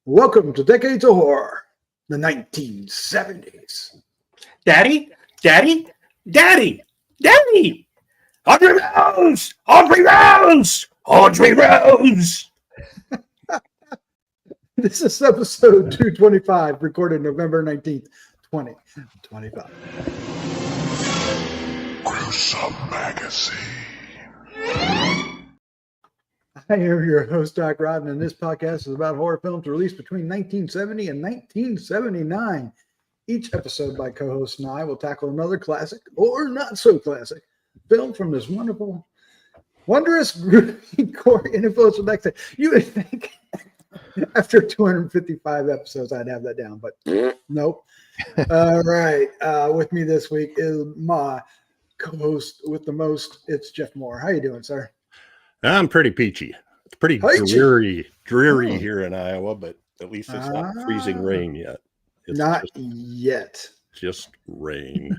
Welcome to Decades of Horror, the 1970s. Daddy, Daddy, Daddy, Daddy! Audrey Rose! Audrey Rose! Audrey Rose! This is episode 225, recorded November 19th, 2025. Gruesome Magazine. I am your host, Doc Rodden, and this podcast is about horror films released between 1970 and 1979. Each episode by co-host and I will tackle another classic or not so classic film from this wonderful, wondrous core influential next day. You would think after 255 episodes I'd have that down, but nope. All right. With me this week is my co-host with the most. It's Jeff Mohr. How you doing, sir? I'm pretty peachy. It's pretty dreary here in Iowa, but at least it's not freezing rain yet. It's not yet. Just rain.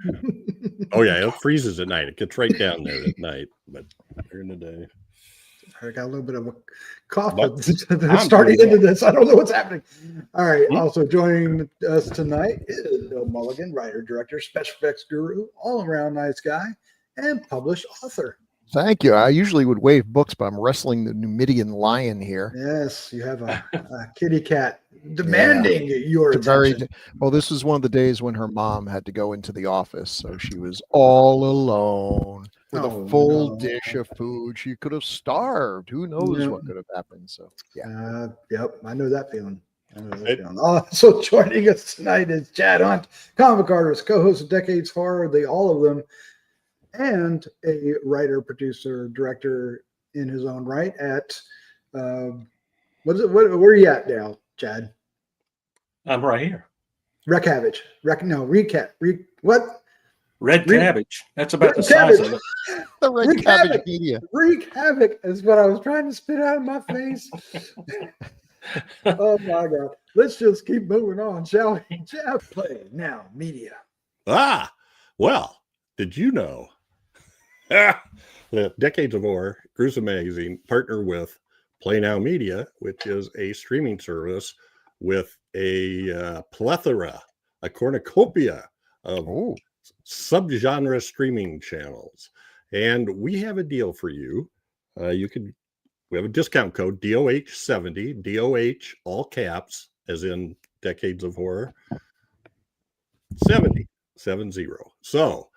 Oh yeah, it freezes at night. It gets right down there at night, but during the day. I got a little bit of a cough starting into this. I don't know what's happening. All right. Also joining us tonight is Bill Mulligan, writer, director, special effects guru, all-around nice guy, and published author. Thank you. I usually would wave books, but I'm wrestling the Numidian lion here. Yes, you have a kitty cat demanding your attention. Well, this was one of the days when her mom had to go into the office, so she was all alone with a full dish of food. She could have starved. Who knows what could have happened? So, yeah. Yep, I know that feeling. Also joining us tonight is Chad Hunt, comic artist, co-host of Decades Horror, all of them, and a writer, producer, director in his own right at where are you at now, Chad? I'm right here. Red Cabbage. Red Cabbage. That's about Red the size of it. The Red Cabbage Media. Wreak Havoc is what I was trying to spit out of my face. Oh my God. Let's just keep moving on, shall we? Jeff, Play Now Media. Well, did you know that Decades of Horror, Gruesome Magazine, partner with Play Now Media, which is a streaming service with a plethora, a cornucopia of subgenre streaming channels. And we have a deal for you. We have a discount code, DOH70, DOH, all caps, as in Decades of Horror, 70. So,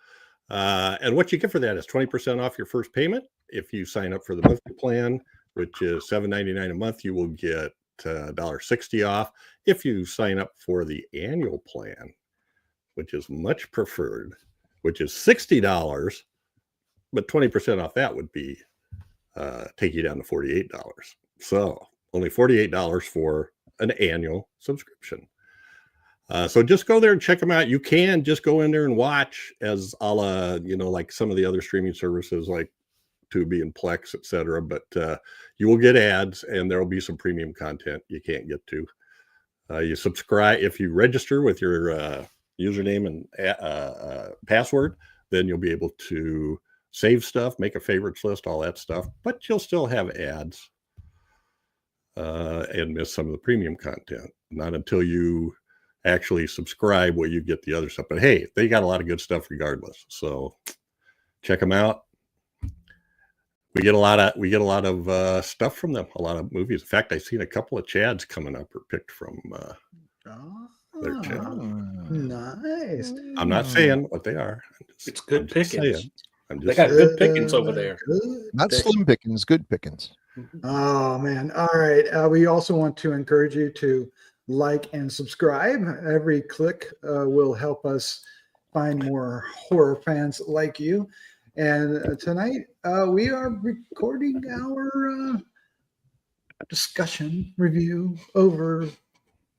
and what you get for that is 20% off your first payment. If you sign up for the monthly plan, which is $7.99 a month, you will get $1.60 off. If you sign up for the annual plan, which is much preferred, which is $60, but 20% off that would be take you down to $48. So only $48 for an annual subscription. So just go there and check them out. You can just go in there and watch as a la, like some of the other streaming services like Tubi and Plex, etc. But you will get ads and there will be some premium content you can't get to. You subscribe if you register with your username and password, then you'll be able to save stuff, make a favorites list, all that stuff. But you'll still have ads and miss some of the premium content. Not until you actually subscribe will you get the other stuff. But hey, they got a lot of good stuff regardless. So check them out. We get a lot of stuff from them, a lot of movies. In fact, I've seen a couple of Chads coming up or picked from their channel. Nice. I'm not saying what they are. It's good pickings. They got good pickings over there. Not slim pickings, good pickings. Oh man. All right. We also want to encourage you to like and subscribe. Every click will help us find more horror fans like you. And tonight we are recording our discussion review over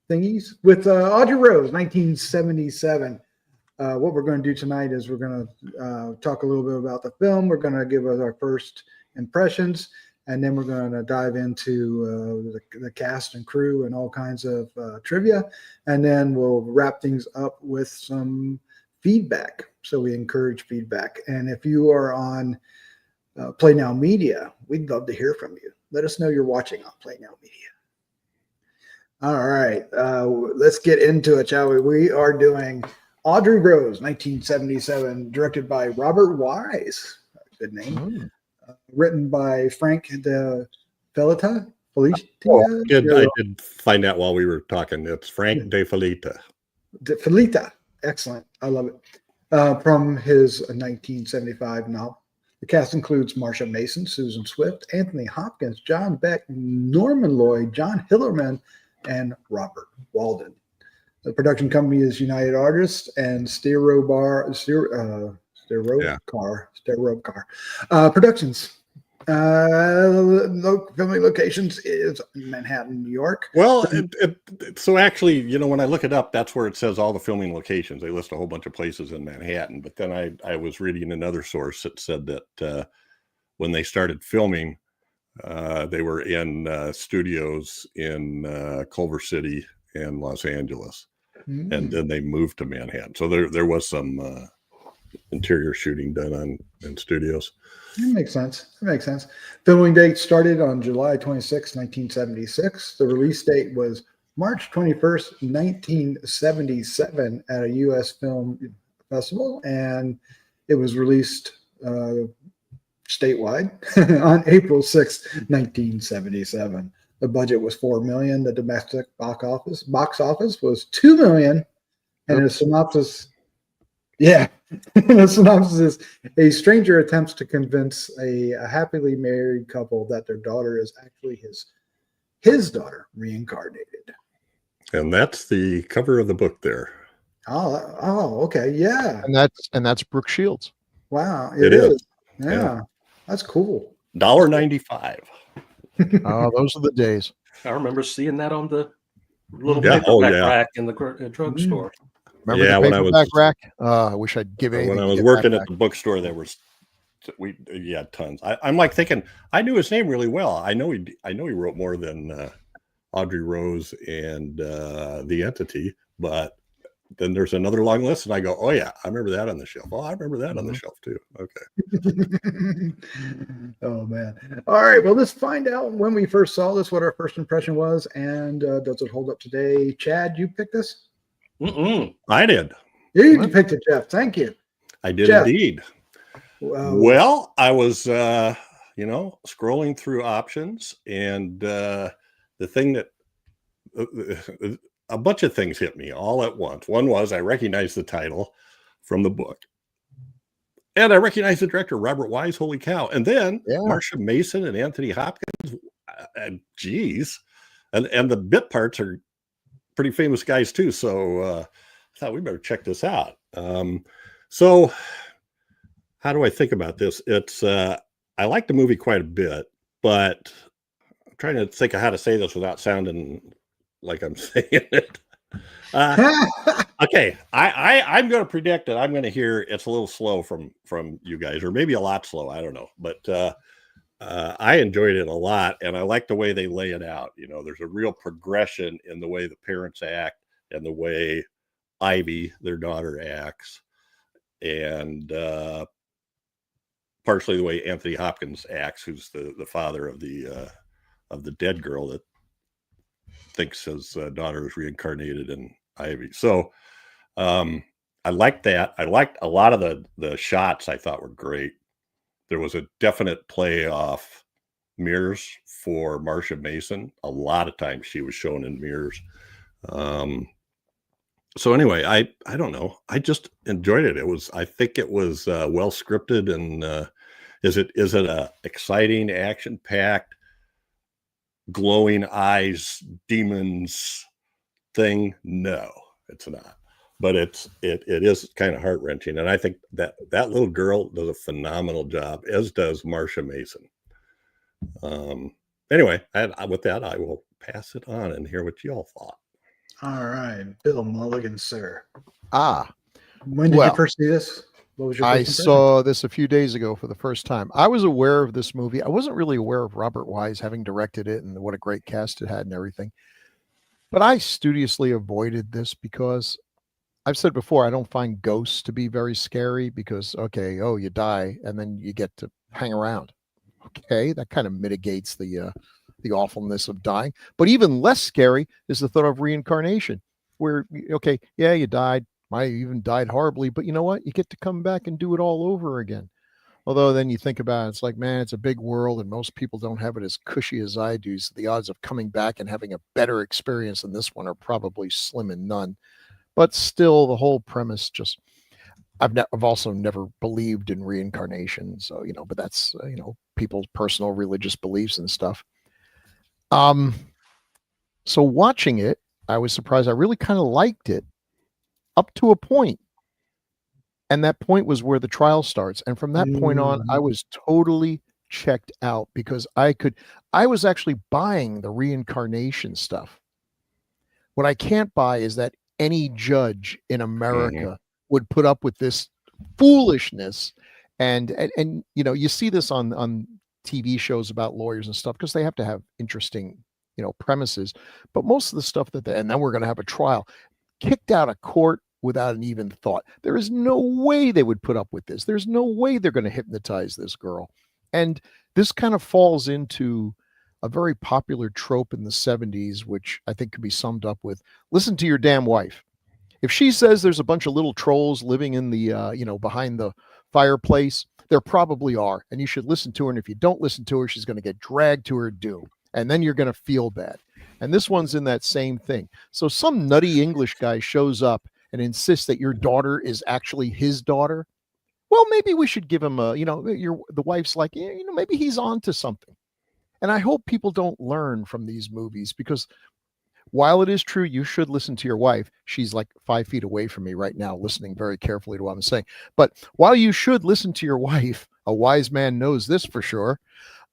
thingies with Audrey Rose, 1977. What we're going to do tonight is we're going to talk a little bit about the film. We're going to give us our first impressions, and then we're going to dive into the cast and crew and all kinds of trivia. And then we'll wrap things up with some feedback. So we encourage feedback. And if you are on Play Now Media, we'd love to hear from you. Let us know you're watching on Play Now Media. All right. Let's get into it, shall we? We are doing Audrey Rose, 1977, directed by Robert Wise. Good name. Written by Frank de Felitta. I did find out while we were talking. It's Frank de Felitta. De Felitta. Excellent. I love it. From his 1975 novel. The cast includes Marsha Mason, Susan Swift, Anthony Hopkins, John Beck, Norman Lloyd, John Hillerman, and Robert Walden. The production company is United Artists and Stereo Car Productions. Filming locations is Manhattan, New York. Well, so actually, when I look it up, that's where it says all the filming locations. They list a whole bunch of places in Manhattan. But then I was reading another source that said that when they started filming, they were in studios in Culver City and Los Angeles, and then they moved to Manhattan. So there was some interior shooting done in studios. That makes sense. Filming date started on July 26, 1976. The release date was March 21st, 1977 at a U.S. film festival, and it was released statewide on April 6, 1977. The budget was $4 million. The domestic box office was $2 million, and the synopsis. Yeah, the synopsis is: a stranger attempts to convince a happily married couple that their daughter is actually his daughter reincarnated. And that's the cover of the book there. Oh, okay, yeah. And that's Brooke Shields. Wow, it is. Yeah, Yeah. That's cool. $1.95. Oh, those are the days. I remember seeing that on the little Yeah. paperback rack in the drugstore. Remember the paperback rack? I wish I'd give it. When I was working at the bookstore, we had tons. I'm like thinking I knew his name really well. I know he wrote more than Audrey Rose and The Entity, but then there's another long list, and I go, oh yeah, I remember that on the shelf. Oh, I remember that on the shelf too. Okay. Oh man. All right. Well, let's find out when we first saw this, what our first impression was, and does it hold up today? Chad, you picked this? I did. You picked it, Jeff. Thank you. I did Jeff. indeed. Well, I was, scrolling through options, and the thing that a bunch of things hit me all at once. One was I recognized the title from the book, and I recognized the director, Robert Wise. Holy cow! And then Marsha Mason and Anthony Hopkins. Geez, and the bit parts are pretty famous guys too. So I thought we better check this out. So how do I think about this? It's I like the movie quite a bit, but I'm trying to think of how to say this without sounding like I'm saying it. Okay, I'm going to predict that I'm going to hear it's a little slow from you guys, or maybe a lot slow. I don't know, but I enjoyed it a lot, and I like the way they lay it out. There's a real progression in the way the parents act and the way Ivy, their daughter, acts, and partially the way Anthony Hopkins acts, who's the father of the dead girl that thinks his daughter is reincarnated in Ivy. So I liked that. I liked a lot of the shots. I thought were great. There was a definite play off mirrors for Marsha Mason. A lot of times she was shown in mirrors. So anyway, I don't know. I just enjoyed it. I think it was well scripted, and is it a exciting, action packed, glowing eyes, demons thing? No, it's not. But it is kind of heart wrenching, and I think that little girl does a phenomenal job, as does Marsha Mason. Anyway, with that, I will pass it on and hear what y'all thought. All right, Bill Mulligan, sir. When did you first see this? What was your first impression? Saw this a few days ago for the first time. I was aware of this movie. I wasn't really aware of Robert Wise having directed it and what a great cast it had and everything. But I studiously avoided this because I've said before, I don't find ghosts to be very scary because, you die and then you get to hang around. Okay, that kind of mitigates the the awfulness of dying. But even less scary is the thought of reincarnation, where, okay, yeah, you died, might even died horribly, but you know what? You get to come back and do it all over again. Although then you think about it, it's like, man, it's a big world and most people don't have it as cushy as I do. So the odds of coming back and having a better experience than this one are probably slim and none. But still, the whole premise just, I've also never believed in reincarnation. So, but that's, people's personal religious beliefs and stuff. So watching it, I was surprised. I really kind of liked it up to a point. And that point was where the trial starts. And from that point on, I was totally checked out because I was actually buying the reincarnation stuff. What I can't buy is that any judge in America would put up with this foolishness. And you see this on TV shows about lawyers and stuff because they have to have interesting, premises. But most of the stuff and then we're going to have a trial, kicked out of court without an even thought. There is no way they would put up with this. There's no way they're going to hypnotize this girl. And this kind of falls into a very popular trope in the 70s, which I think could be summed up with, listen to your damn wife. If she says there's a bunch of little trolls living in the, behind the fireplace, there probably are. And you should listen to her. And if you don't listen to her, she's going to get dragged to her doom. And then you're going to feel bad. And this one's in that same thing. So some nutty English guy shows up and insists that your daughter is actually his daughter. Well, maybe we should give him the wife's like, maybe he's on to something. And I hope people don't learn from these movies because while it is true, you should listen to your wife. She's like 5 feet away from me right now, listening very carefully to what I'm saying. But while you should listen to your wife, a wise man knows this for sure.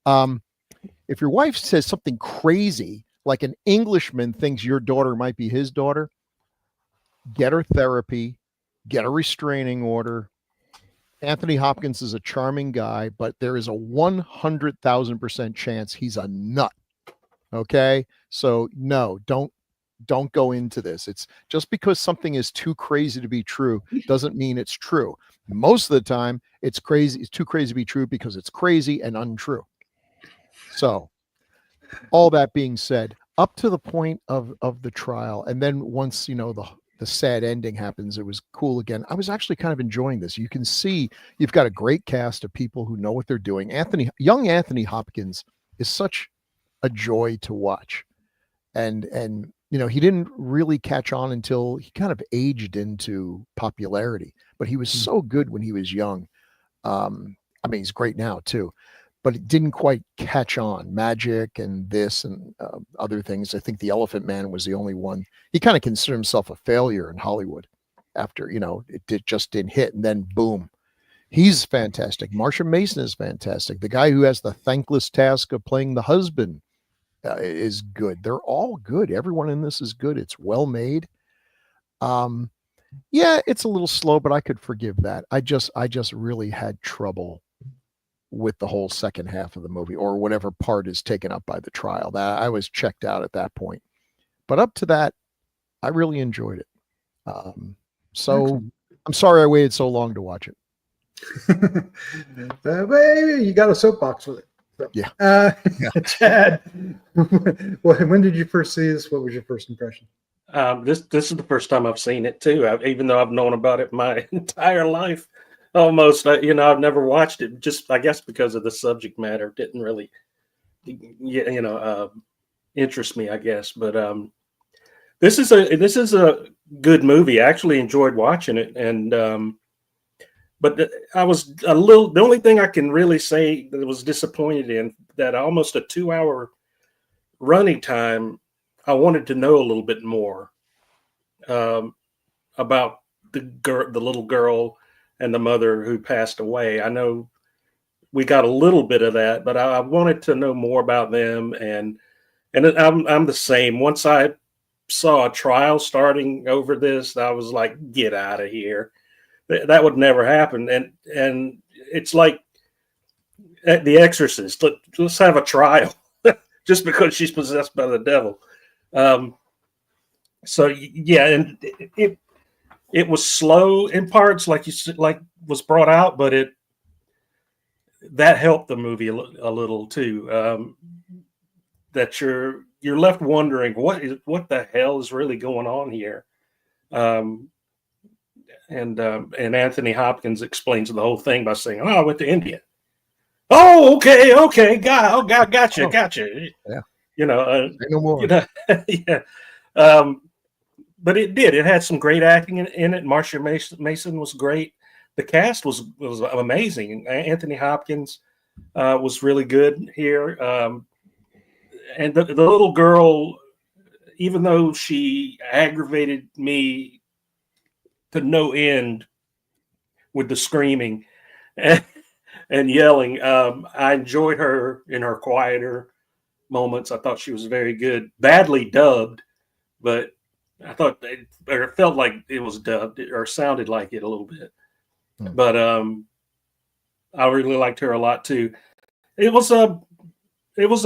If your wife says something crazy, like an Englishman thinks your daughter might be his daughter, get her therapy, get a restraining order. Anthony Hopkins is a charming guy, but there is a 100,000% chance he's a nut. Okay. So no, don't go into this. It's just because something is too crazy to be true doesn't mean it's true. Most of the time it's crazy. It's too crazy to be true because it's crazy and untrue. So all that being said, up to the point of the trial. And then once, the sad ending happens, it was cool again. I was actually kind of enjoying this. You can see you've got a great cast of people who know what they're doing. Young Anthony Hopkins is such a joy to watch. And he didn't really catch on until he kind of aged into popularity, but he was so good when he was young. He's great now too, but it didn't quite catch on. Magic and this and other things. I think The Elephant Man was the only one. He kind of considered himself a failure in Hollywood after, it just didn't hit. And then boom, he's fantastic. Marsha Mason is fantastic. The guy who has the thankless task of playing the husband is good. They're all good. Everyone in this is good. It's well made. Yeah, it's a little slow, but I could forgive that. I just really had trouble with the whole second half of the movie or whatever part is taken up by the trial. That I was checked out at that point. But up to that, I really enjoyed it. So I'm sorry I waited so long to watch it. Baby, you got a soapbox with it. So, yeah. Chad, when did you first see this? What was your first impression? This is the first time I've seen it too. Even though I've known about it my entire life, almost. I've never watched it. Just I guess because of the subject matter, didn't really, interest me. I guess, but this is a good movie. I actually enjoyed watching it, and but I was a little. The only thing I can really say that I was disappointed in that almost a 2-hour running time. I wanted to know a little bit more about the little girl and the mother who passed away. I know we got a little bit of that, but I wanted to know more about them. And I'm the same. Once I saw a trial starting over this, I was like, get out of here. That would never happen. And it's like at The Exorcist. Let's have a trial just because she's possessed by the devil. So yeah, and it was slow in parts, like was brought out, but that helped the movie a little too. that you're left wondering what the hell is really going on here. And Anthony Hopkins explains the whole thing by saying, "Oh, I went to India." Oh, okay, gotcha. Yeah. Say no more. Yeah. But it did. It had some great acting in it. Marsha Mason was great. The cast was amazing. Anthony Hopkins was really good here. And the little girl, even though she aggravated me to no end with the screaming and yelling, I enjoyed her in her quieter moments. I thought she was very good. Badly dubbed, but I thought it felt like it was dubbed or sounded like it a little bit. But I really liked her a lot too. It was a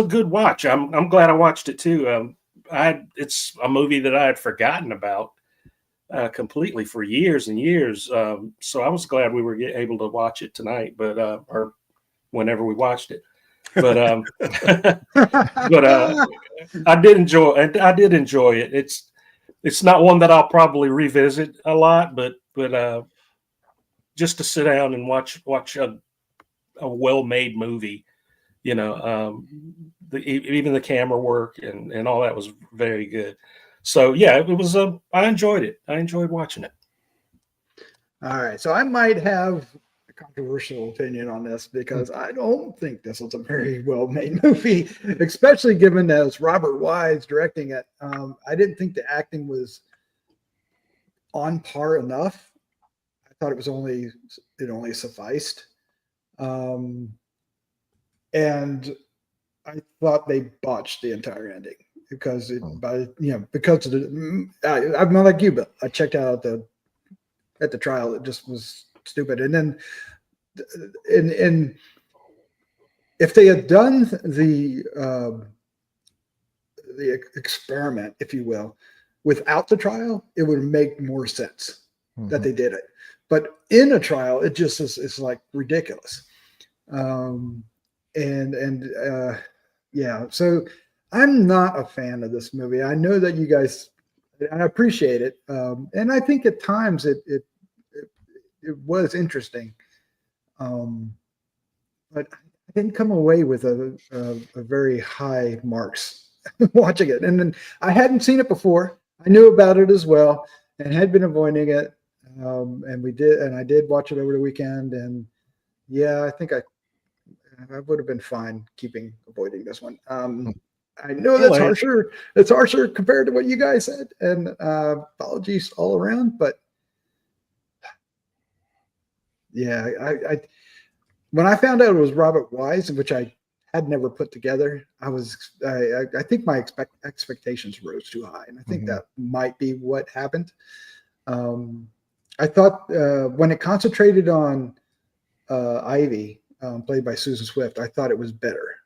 good watch. I'm glad I watched it too. It's a movie that I had forgotten about completely for years and years. So I was glad we were able to watch it tonight, but or whenever we watched it. But I did enjoy it. It's not one that I'll probably revisit a lot, but just to sit down and watch a well-made movie, even the camera work and all that was very good. So yeah, it was I enjoyed it. I enjoyed watching it. All right, so I might have a controversial opinion on this because I don't think this was a very well-made movie, especially given that it's Robert Wise directing it. I didn't think the acting was on par enough. I thought it only sufficed, and I thought they botched the entire ending because because of the. I'm not like you, but I checked out at the trial. It just was stupid. And then, and if they had done the experiment, if you will, without the trial, it would make more sense that they did it. But in a trial, it just is like ridiculous. Yeah, so I'm not a fan of this movie. I know that you guys, and I appreciate it, and I think at times it was interesting, but I didn't come away with a very high marks watching it. And then I hadn't seen it before. I knew about it as well and had been avoiding it, and I did watch it over the weekend, and yeah, I think I would have been fine avoiding this one. I know that's harsher. It's harsher compared to what you guys said, and apologies all around. But yeah, I when I found out it was Robert Wise, which I had never put together, I think my expectations rose too high, and I think that might be what happened. I thought when it concentrated on Ivy, played by Susan Swift, I thought it was better.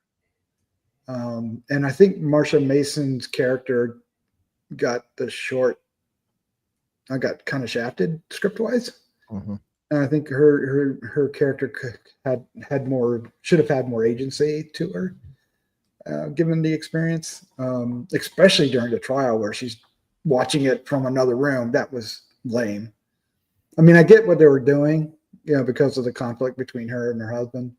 And I think Marsha Mason's character got I got kind of shafted script-wise. And I think her character should have had more agency to her, given the experience, especially during the trial where she's watching it from another room. That was lame. I mean, I get what they were doing, because of the conflict between her and her husband,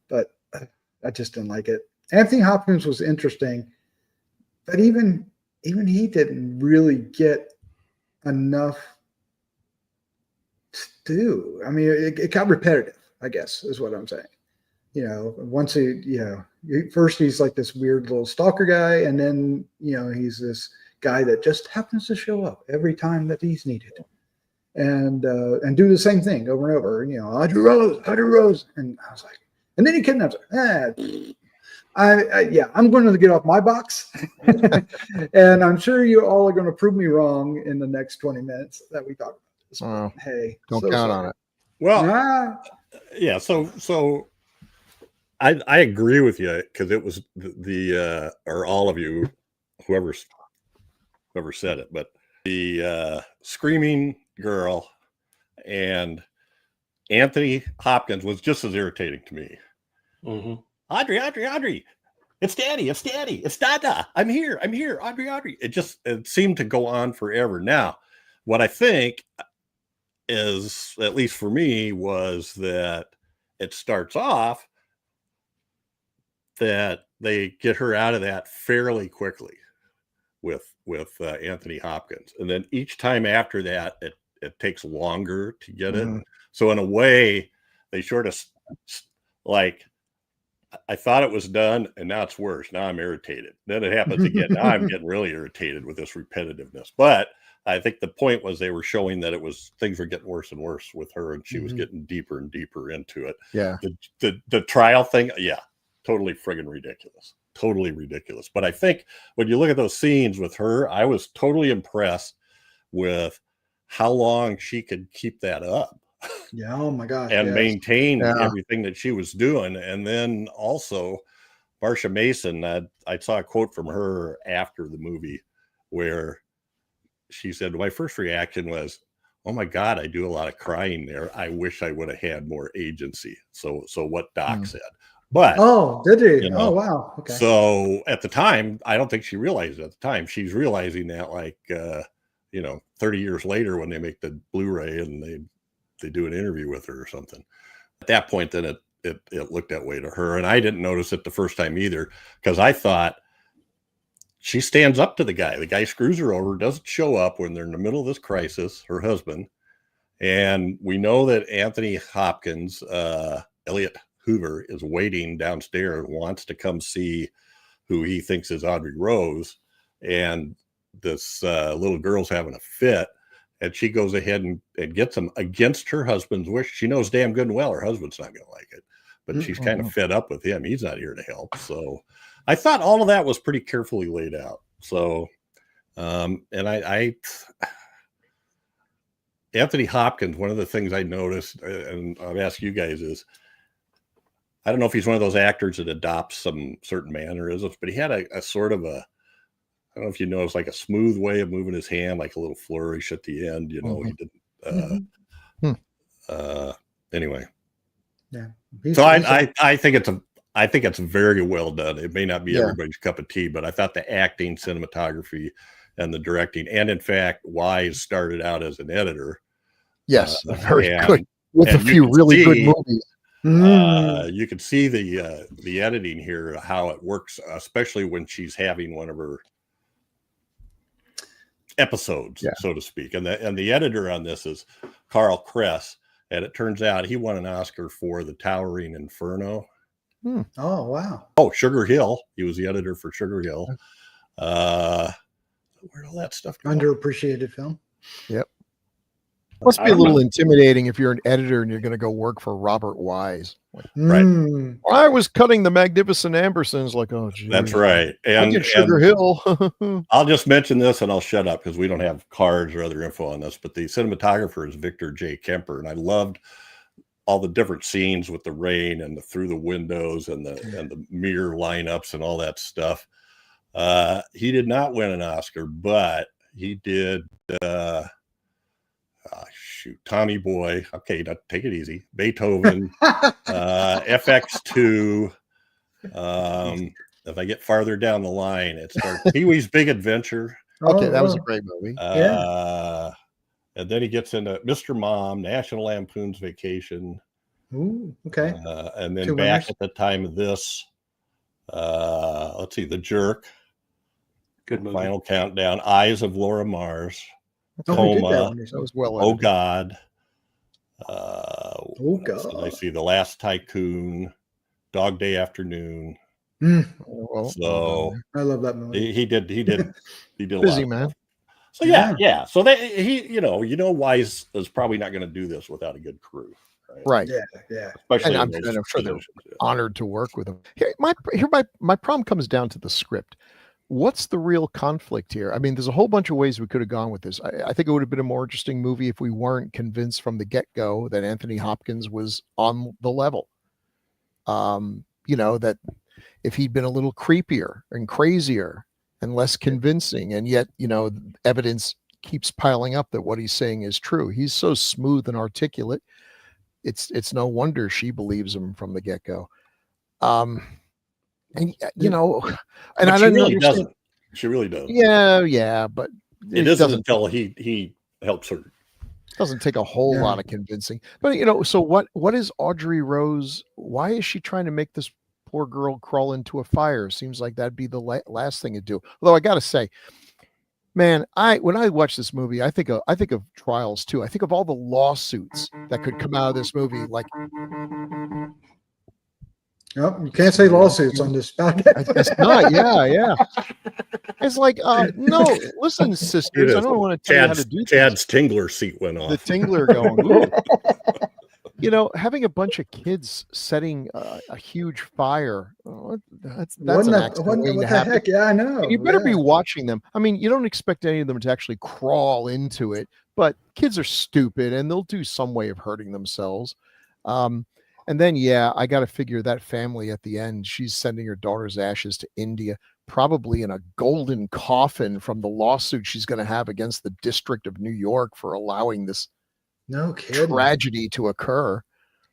but I just didn't like it. Anthony Hopkins was interesting, but even he didn't really get enough to do. I mean, it got repetitive, I guess, is what I'm saying. Once first he's like this weird little stalker guy, and then, he's this guy that just happens to show up every time that he's needed. And do the same thing over and over, Audrey Rose. And I was like, and then he kidnaps her. I'm going to get off my box. And I'm sure you all are going to prove me wrong in the next 20 minutes that we talk about this. Hey, don't count on it. Well, yeah. So I agree with you, because it was the or all of you, whoever said it, but the screaming girl and Anthony Hopkins was just as irritating to me. Audrey. It's Daddy. It's Daddy. It's Dada. I'm here. I'm here. Audrey. It seemed to go on forever. Now, what I think is, at least for me, was that it starts off that they get her out of that fairly quickly with Anthony Hopkins. And then each time after that, it takes longer to get it. So in a way, they sort of like, I thought it was done, and now it's worse. Now I'm irritated. Then it happens again. Now I'm getting really irritated with this repetitiveness. But I think the point was they were showing that things were getting worse and worse with her, and she was getting deeper and deeper into it. Yeah. The trial thing, yeah, totally friggin' ridiculous. Totally ridiculous. But I think when you look at those scenes with her, I was totally impressed with how long she could keep that up. Yeah. Oh my gosh. And yes. maintain everything that she was doing. And then also Marsha Mason, I saw a quote from her after the movie where she said, my first reaction was, oh my God, I do a lot of crying there. I wish I would have had more agency. So what Doc said. But did he? You know, oh wow. Okay. So at the time, I don't think she realized it at the time. She's realizing that 30 years later when they make the Blu-ray and they do an interview with her or something. At that point, then it looked that way to her. And I didn't notice it the first time either, because I thought she stands up to the guy. The guy screws her over, doesn't show up when they're in the middle of this crisis, her husband. And we know that Anthony Hopkins, Elliot Hoover, is waiting downstairs, wants to come see who he thinks is Audrey Rose. And this little girl's having a fit. And she goes ahead and gets him against her husband's wish. She knows damn good and well her husband's not going to like it, but she's kind of fed up with him. He's not here to help. So I thought all of that was pretty carefully laid out. So, and Anthony Hopkins, one of the things I noticed, and I'll ask you guys, is I don't know if he's one of those actors that adopts some certain mannerisms, but he had a sort of a, I don't know if you know, it's like a smooth way of moving his hand, like a little flourish at the end. You know, he didn't. Anyway, yeah. So I think it's very well done. It may not be everybody's cup of tea, but I thought the acting, cinematography, and the directing, and in fact, Wise started out as an editor. Yes, very good with a few really good movies. You can see the editing here, how it works, especially when she's having one of her episodes, so to speak. And the editor on this is Carl Kress, and it turns out he won an Oscar for The Towering Inferno. Oh wow. Oh, Sugar Hill. He was the editor for Sugar Hill. Where'd all that stuff go? Underappreciated film. Yep. Must be a little intimidating if you're an editor and you're going to go work for Robert Wise. Right. I was cutting the Magnificent Ambersons, like, oh, geez. That's right. And Sugar Hill. I'll just mention this and I'll shut up because we don't have cards or other info on this, but the cinematographer is Victor J. Kemper. And I loved all the different scenes with the rain and through the windows and the mirror lineups and all that stuff. He did not win an Oscar, but he did, Tommy Boy. Okay, now take it easy. Beethoven, FX2. If I get farther down the line, it starts Pee-wee's Big Adventure. Okay, that was a great movie. And then he gets into Mr. Mom, National Lampoon's Vacation. Ooh, okay. And then back at the time of this, let's see, The Jerk. Good movie. Final Countdown, Eyes of Laura Mars. Coma. That was well edited. Oh God. Oh God. I see The Last Tycoon, Dog Day Afternoon. Well, so I love that movie. He did busy man. So yeah. So Wise is probably not going to do this without a good crew. Right. Yeah. Especially and I'm sure they're honored to work with him. My problem comes down to the script. What's the real conflict here? I mean, there's a whole bunch of ways we could have gone with this. I think it would have been a more interesting movie if we weren't convinced from the get-go that Anthony Hopkins was on the level. That if he'd been a little creepier and crazier and less convincing, and yet, evidence keeps piling up that what he's saying is true. He's so smooth and articulate. It's no wonder she believes him from the get-go. And you know, and But I she didn't really understand. doesn't. She really doesn't. Yeah, but It isn't until he helps her. Doesn't take a whole lot of convincing. But you know, so what is Audrey Rose? Why is she trying to make this poor girl crawl into a fire? Seems like that'd be the last thing to do. Although I gotta say, man, when I watch this movie, I think of trials too. I think of all the lawsuits that could come out of this movie. Like, Nope, you can't say lawsuits on this podcast. I guess not. Yeah. It's like, no, listen, sisters, I don't want to tell you how to do Chad's Tingler seat went off. the tingler going. Ooh. You know, having a bunch of kids setting a huge fire, that's an accident waiting to happen. Heck? Yeah, I know. And you better be watching them. I mean, you don't expect any of them to actually crawl into it, but kids are stupid and they'll do some way of hurting themselves. And then, I got to figure that family at the end, she's sending her daughter's ashes to India, probably in a golden coffin from the lawsuit she's going to have against the District of New York for allowing this tragedy to occur.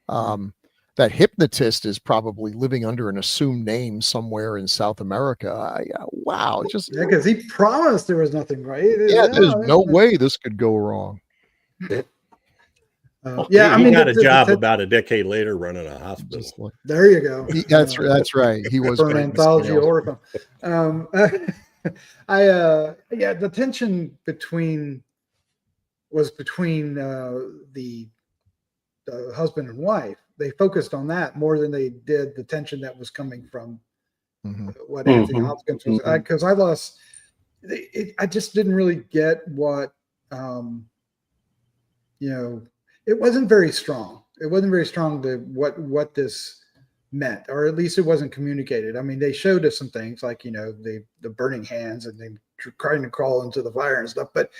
That hypnotist is probably living under an assumed name somewhere in South America. Wow. Just because he promised there was nothing right. There's no way this could go wrong. He got a job about a decade later running a hospital. There you go. That's right. He was for an anthology horror film. The tension was between the husband and wife. They focused on that more than they did the tension that was coming from what Anthony Hopkins was. Because I just didn't really get what it wasn't very strong. It wasn't very strong to what this meant, or at least it wasn't communicated. I mean, they showed us some things like, the burning hands and then trying to crawl into the fire and stuff. But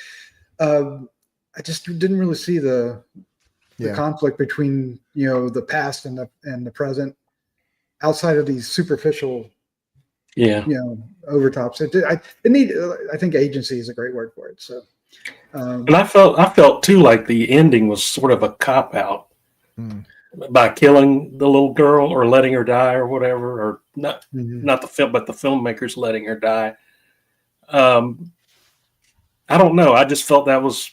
I just didn't really see the conflict between, the past and the present outside of these superficial, overtops. I think agency is a great word for it. So. And I felt too like the ending was sort of a cop out by killing the little girl or letting her die or whatever, or not the film, but the filmmakers letting her die. I don't know. I just felt that was.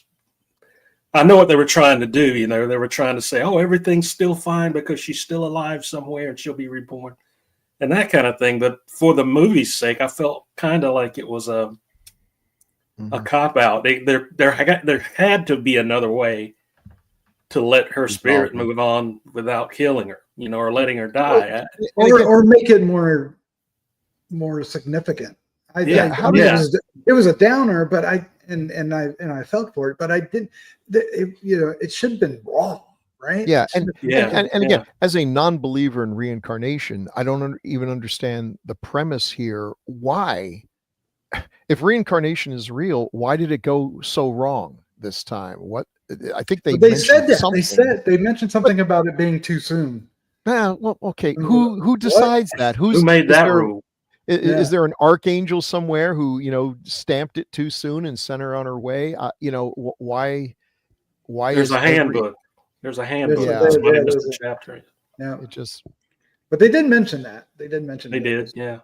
I know what they were trying to do. They were trying to say, "Oh, everything's still fine because she's still alive somewhere and she'll be reborn," and that kind of thing. But for the movie's sake, I felt kind of like it was a cop out. There had to be another way to let her spirit move on without killing her, or letting her die, or make it more significant. It was a downer, but I felt for it, but I didn't. It should have been wrong, right? Yeah, and again, as a non-believer in reincarnation, I don't even understand the premise here. Why? If reincarnation is real, why did it go so wrong this time? What I think they said that they mentioned something about it being too soon. Well, okay. Who decides that? Who made that rule? Is there an archangel somewhere who stamped it too soon and sent her on her way? Why? There's a handbook. There's a handbook. There's a chapter. Yeah. But they did mention that. They did mention. They did. Yeah.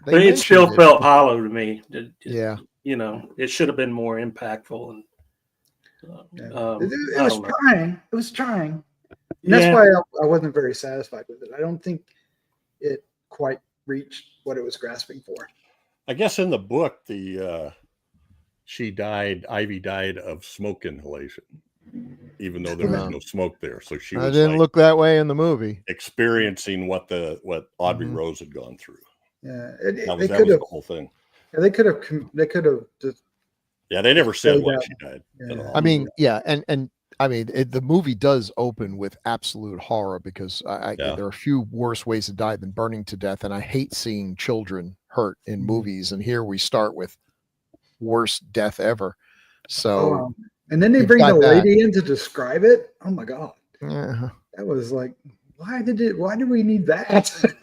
But it still felt hollow to me. It should have been more impactful. And it was trying. It was trying. And that's why I wasn't very satisfied with it. I don't think it quite reached what it was grasping for. I guess in the book, Ivy died of smoke inhalation, even though there was no smoke there. So she was didn't look that way in the movie. Experiencing what Audrey Rose had gone through. Yeah, that was the whole thing. Yeah, they could have just. Yeah, they never said why she died. Yeah. I mean, the movie does open with absolute horror because there are a few worse ways to die than burning to death, and I hate seeing children hurt in movies. And here we start with worst death ever. So, and then they bring the lady in to describe it. Oh my god, that was like. Why do we need that?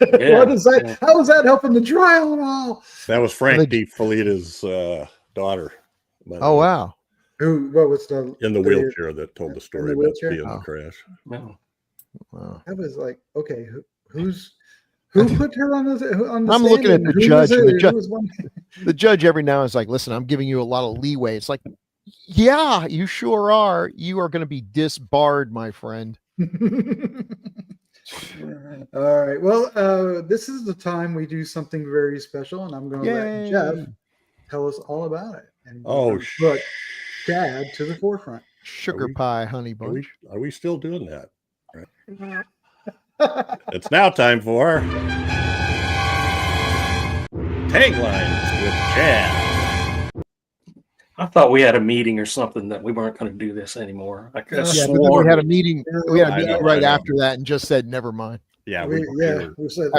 What is that? Yeah. How is that helping the trial at all? That was Frank D. Felita's daughter. Oh wow! What was in the wheelchair that told the story about the crash? Wow. That was like, okay, who's Who put her on the I'm stand looking at and the who judge, was and it? Who was one? the judge every now and then is like, listen, I'm giving you a lot of leeway. It's like, yeah, you sure are. You are going to be disbarred, my friend. All right. Well, this is the time we do something very special, and I'm going to let Jeff tell us all about it. And put Chad to the forefront. Sugar pie, honey bunch. Are we still doing that? Right. It's now time for Taglines with Chad. I thought we had a meeting or something that we weren't going to do this anymore. I Yeah, but then swore we had a meeting. We had a meeting I know. after that, and just said, "Never mind." Yeah, we said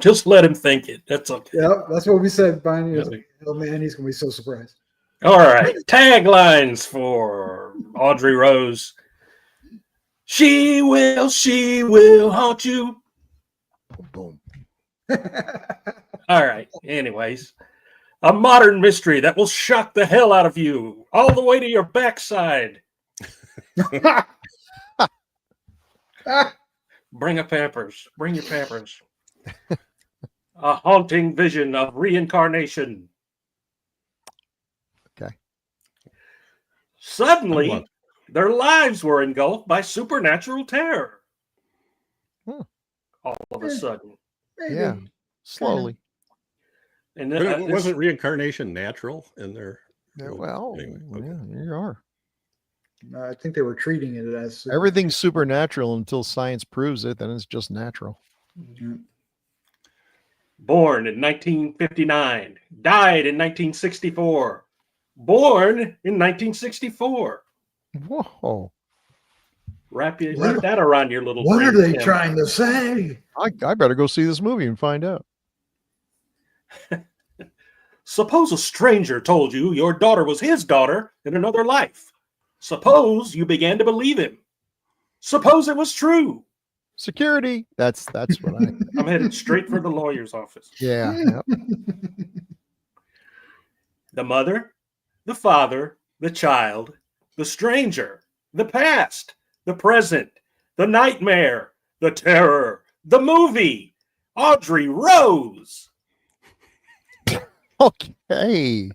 just let him think it. That's okay. Yeah, that's what we said. Brian, oh man, he's going to be so surprised. All right, taglines for Audrey Rose. She will haunt you. Boom. All right. Anyways, a modern mystery that will shock the hell out of you all the way to your backside. Bring your pampers. A haunting vision of reincarnation. Okay. Suddenly, their lives were engulfed by supernatural terror. All of a sudden. Yeah. Slowly. And But it wasn't reincarnation natural in there? Well, anyway, yeah, you are. I think they were treating it as Everything's supernatural until science proves it. Then it's just natural. Born in 1959, died in 1964. Born in 1964. Whoa. Wrap that around your little What brain, are they Tim. trying to say? I better go see this movie and find out. Suppose a stranger told you your daughter was his daughter in another life. Suppose you began to believe him. Suppose it was true. Security. That's what I'm headed straight for the lawyer's office. Yeah. Yep. The mother, the father, the child, the stranger, the past, the present, the nightmare, the terror, the movie, Audrey Rose. Okay.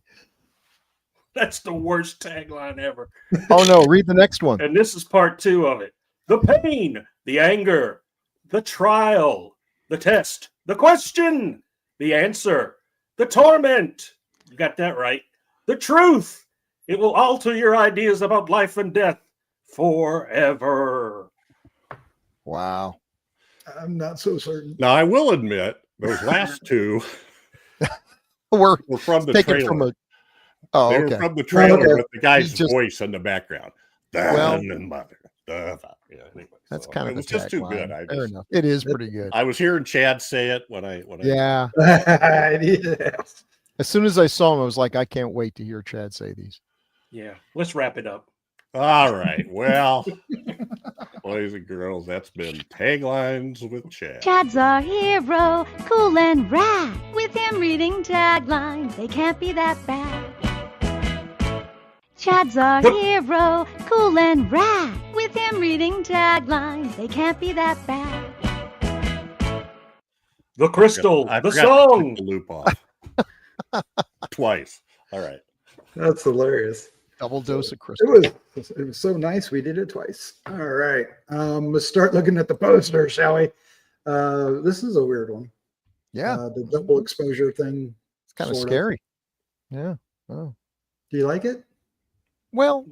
That's the worst tagline ever. Oh no, read the next one. And this is part 2 of it. The pain, the anger, the trial, the test, the question, the answer, the torment. You got that right. The truth. It will alter your ideas about life and death forever. Wow. I'm not so certain. Now, I will admit, those last two We're from the taken trailer. from a. They Oh, were okay. from the trailer Okay. with the guy's He just- voice in the background. Well, Mother. Anyway, That's so kind of it was a just too tagline. good. Fair enough. It is pretty good. I was hearing Chad say it when I Yeah. Yes. As soon as I saw him, I was like, I can't wait to hear Chad say these. Yeah, let's wrap it up. All right. Well, boys and girls, that's been Taglines with Chad. Chad's our hero, cool and rad. With him reading taglines, they can't be that bad. Chad's our hero, cool and rad. With him reading taglines, they can't be that bad. The crystal, I the forgot to song. take the loop off. Twice. All right. That's hilarious. Double dose of It crystal. was so nice. We did it twice. All right. Let's start looking at the poster, shall we? This is a weird one. Yeah. The double exposure thing. It's kind of sort scary. Yeah. Oh. Do you like it? Well,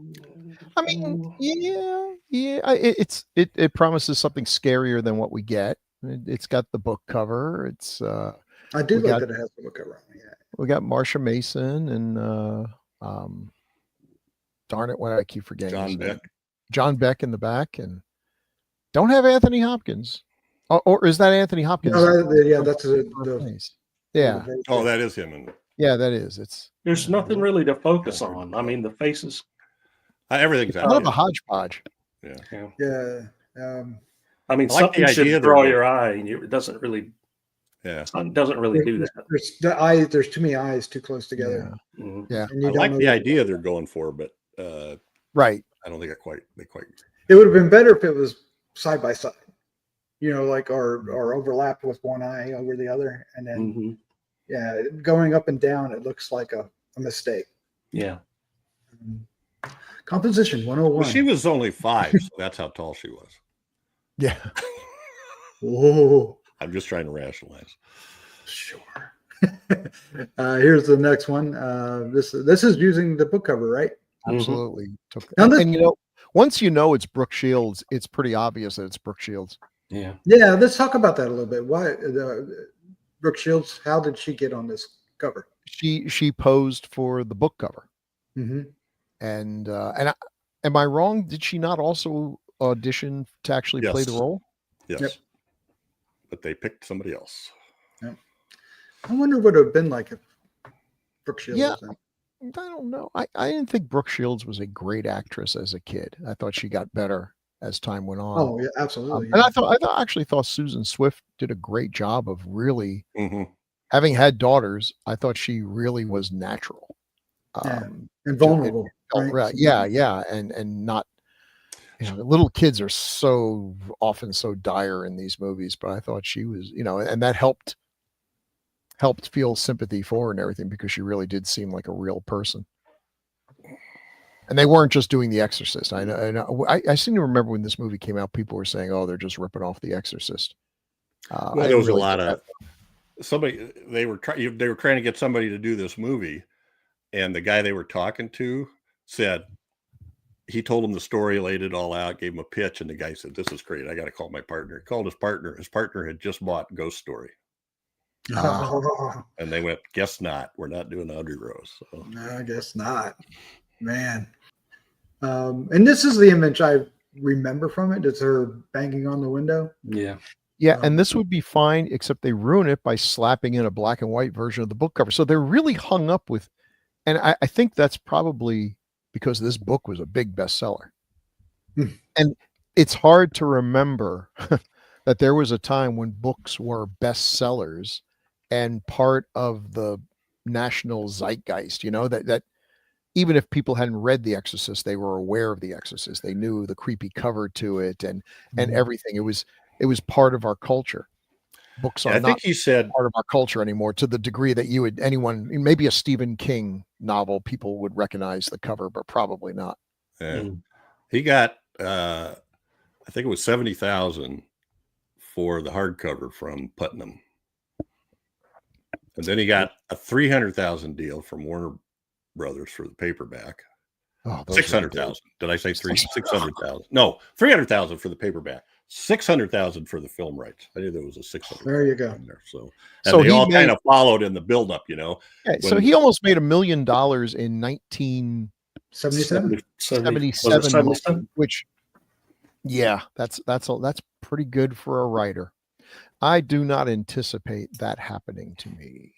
I mean, yeah. It promises something scarier than what we get. It's got the book cover. It's I do like that it has the book cover on it. Yeah. we got Marsha Mason and darn it, why I keep forgetting John his name. Beck. John Beck in the back, and don't have Anthony Hopkins. Or is that Anthony Hopkins? No, that's the Yeah. Oh, that is him. And Yeah, that is. It's There's nothing really to focus on. I mean, the faces. everything's kind out. of a hodgepodge. Yeah. Yeah. I mean, I like the something should idea draw that- your eye, and it doesn't really. Yeah. It doesn't really do that. There's the eyes. There's too many eyes too close together. Mhm. Yeah. And you I don't like know the what- idea they're going for, but Right. I don't think they quite. It would have been better if it was side by side. like are overlapped with one eye over the other, and then Mhm. yeah, going up and down, it looks like a mistake. Yeah. Composition 101. Well, she was only 5, so that's how tall she was. Yeah. Whoa. I'm just trying to rationalize. Sure. Here's the next one. This is using the book cover, right? Absolutely. Now this- And once you know it's Brooke Shields, it's pretty obvious that it's Brooke Shields. Yeah. Yeah, let's talk about that a little bit. Why Brooke Shields? How did she get on this cover? She posed for the book cover. Mm-hmm. And am I wrong? Did she not also audition to actually play the Yes. role? Yes. Yep. But they picked somebody else. Yep. I wonder what it would have been like if Brooke Shields. Yeah. I don't know. I didn't think Brooke Shields was a great actress as a kid. I thought she got better as time went on. Oh yeah, absolutely. And I actually thought Susan Swift did a great job of really Mm-hmm. having had daughters. I thought she really was natural. Yeah. And vulnerable. Right. Yeah. And not, little kids are so often so dire in these movies, but I thought she was, and that helped feel sympathy for her and everything, because she really did seem like a real person. And they weren't just doing The Exorcist. I seem to remember when this movie came out, people were saying, "Oh, they're just ripping off The Exorcist." Well, there was a lot of somebody. They were trying to get somebody to do this movie, and the guy they were talking to said he told him the story, laid it all out, gave him a pitch, and the guy said, "This is great. I got to call my partner." He called his partner. His partner had just bought Ghost Story, and they went, "Guess not. We're not doing Audrey Rose." So. No, I guess not, man. And this is the image I remember from it. It's her banging on the window. Yeah. Yeah, and this would be fine, except they ruin it by slapping in a black and white version of the book cover. So they're really hung up with, and I think that's probably because this book was a big bestseller. And it's hard to remember that there was a time when books were bestsellers and part of the national zeitgeist, that even if people hadn't read The Exorcist, they were aware of The Exorcist. They knew the creepy cover to it and everything. It was part of our culture. Books are not part of our culture anymore, to the degree that maybe a Stephen King novel, people would recognize the cover, but probably not. Yeah. He got, I think it was $70,000 for the hardcover from Putnam. And then he got a $300,000 deal from Warner Brothers for the paperback. Oh, 600,000. Did I say 600,000? No, 300,000 for the paperback. 600,000 for the film rights. I knew there was a 600. There you go. There, so they all kind of followed in the buildup, Yeah, so he almost made $1 million in 1977, which, yeah, that's pretty good for a writer. I do not anticipate that happening to me.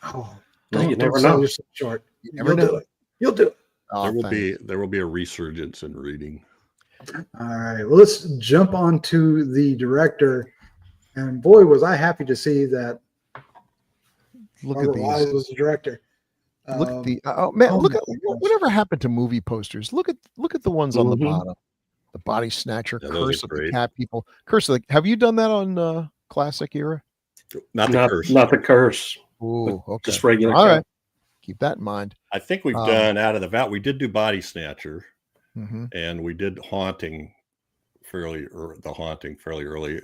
Oh, you never know. Short. You never know. You'll do it. Oh, there will be a resurgence in reading. All right. Well, let's jump on to the director. And boy, was I happy to see that. Look at these. Wise was the director. Look at the look at whatever happened to movie posters. Look at the ones on the bottom. The Body Snatcher, Curse of the Cat People. Have you done that on Classic Era? Not the Curse. Not the Curse. Ooh, okay. Just regular. All right. Keep that in mind. I think we've done Out of the Vat. We did do Body Snatcher, and we did Haunting fairly early.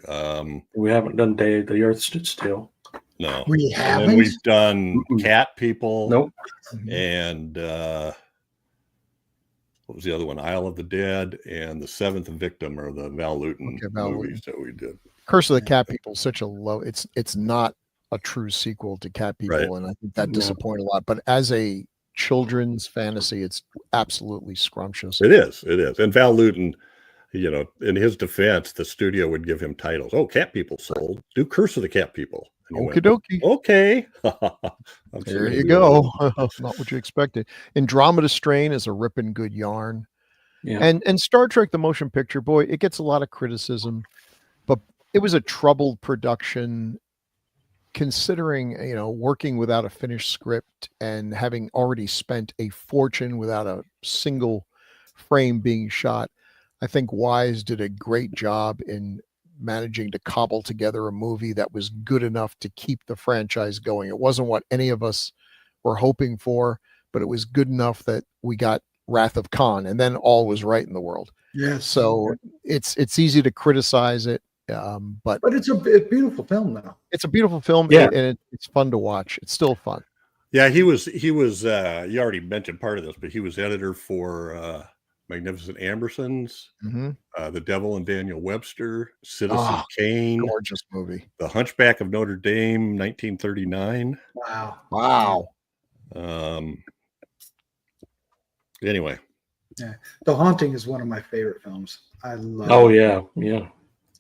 We haven't done Day the Earth Stood Still. No, we haven't. And then we've done Cat People. Nope. And what was the other one? Isle of the Dead and The Seventh Victim are the Val Lewton movies that we did. Curse of the Cat People is such a low. It's not a true sequel to Cat People, right. And I think that disappointed a lot. But as a children's fantasy, it's absolutely scrumptious. It is. And Val Lewton, in his defense, the studio would give him titles. Oh, Cat People sold. Do Curse of the Cat People. Okie dokie. Okay. There you go. Not what you expected. Andromeda Strain is a ripping good yarn. Yeah. And Star Trek the Motion Picture, boy, it gets a lot of criticism, but it was a troubled production, considering, working without a finished script and having already spent a fortune without a single frame being shot. I think Wise did a great job in managing to cobble together a movie that was good enough to keep the franchise going. It wasn't what any of us were hoping for, but it was good enough that we got Wrath of Khan, and then all was right in the world. Yes. So it's easy to criticize it, but it's a beautiful film, though. it's a beautiful film, Yeah. and it's fun to watch. It's still fun. Yeah, he was you already mentioned part of this, but he was editor for Magnificent Ambersons, The Devil and Daniel Webster, Citizen Kane, Gorgeous movie. The Hunchback of Notre Dame, 1939. Wow. Anyway. Yeah. The Haunting is one of my favorite films. I love Oh, it. yeah.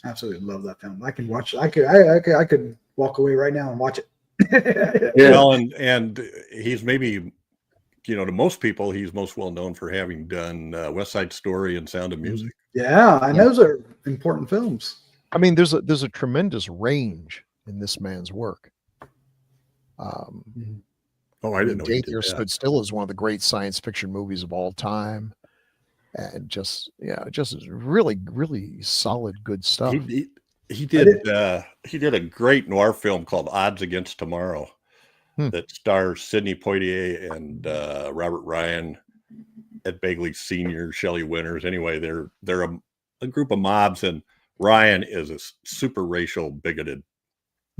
Absolutely love that film. I can watch it. I could walk away right now and watch it. Yeah. Well, and he's maybe, to most people, he's most well known for having done West Side Story and Sound of Music. Yeah, and those are important films. I mean, there's a tremendous range in this man's work. Oh, I didn't know. Date There Stood Still is one of the great science fiction movies of all time, and just really, really solid, good stuff. He did a great noir film called Odds Against Tomorrow that stars Sidney Poitier and Robert Ryan, Ed Begley Sr., Shelley Winters. Anyway, they're a group of mobs, and Ryan is a super racial, bigoted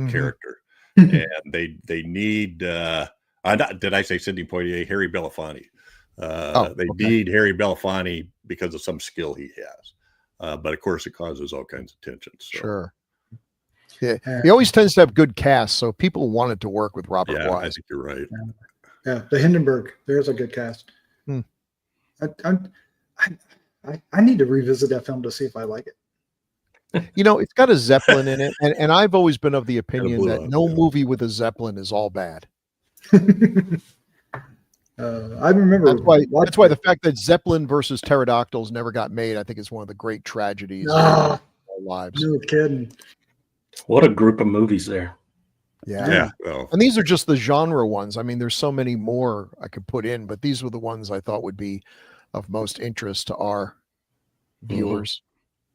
character, and they need. Did I say Sidney Poitier? Harry Belafonte. Need Harry Belafonte because of some skill he has. But of course, it causes all kinds of tension. So. Sure. Yeah, he always tends to have good casts, so people wanted to work with Robert Wise. I think you're right. Yeah, the Hindenburg. There's a good cast. I need to revisit that film to see if I like it. It's got a Zeppelin in it, and I've always been of the opinion that no movie with a Zeppelin is all bad. I remember that's why the fact that Zeppelin versus pterodactyls never got made, I think, is one of the great tragedies of our lives. No kidding. What a group of movies there. Yeah. Well, And these are just the genre ones. I mean, there's so many more I could put in, but these were the ones I thought would be of most interest to our viewers.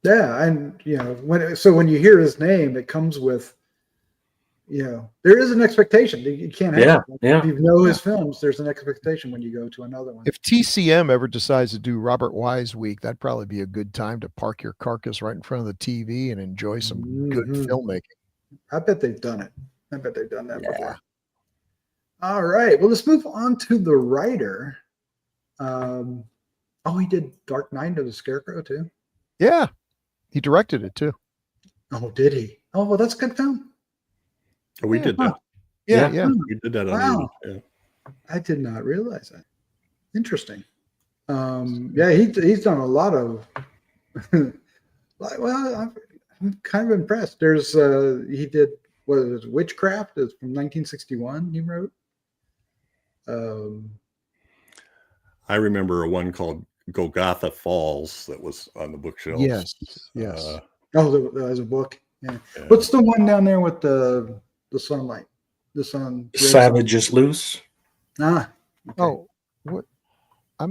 Yeah, and when you hear his name, it comes with there is an expectation. You can't have it. Yeah. If you know his films, there's an expectation when you go to another one. If TCM ever decides to do Robert Wise Week, that'd probably be a good time to park your carcass right in front of the TV and enjoy some good filmmaking. I bet they've done it. I bet they've done that before. All right. Well, let's move on to the writer. He did Dark Knight of the Scarecrow too. Yeah. He directed it too. Oh, did he? Oh, well, that's a good film. We did that. Yeah. We did that on Wow. yeah. I did not realize that. Interesting. He's done a lot of. I'm kind of impressed. There's he did Witchcraft. It's from 1961. He wrote. I remember one called Golgotha Falls that was on the bookshelves. Yes. As a book. Yeah. What's the one down there with the sunlight? The sun. Savage is Loose. Okay. Oh, what?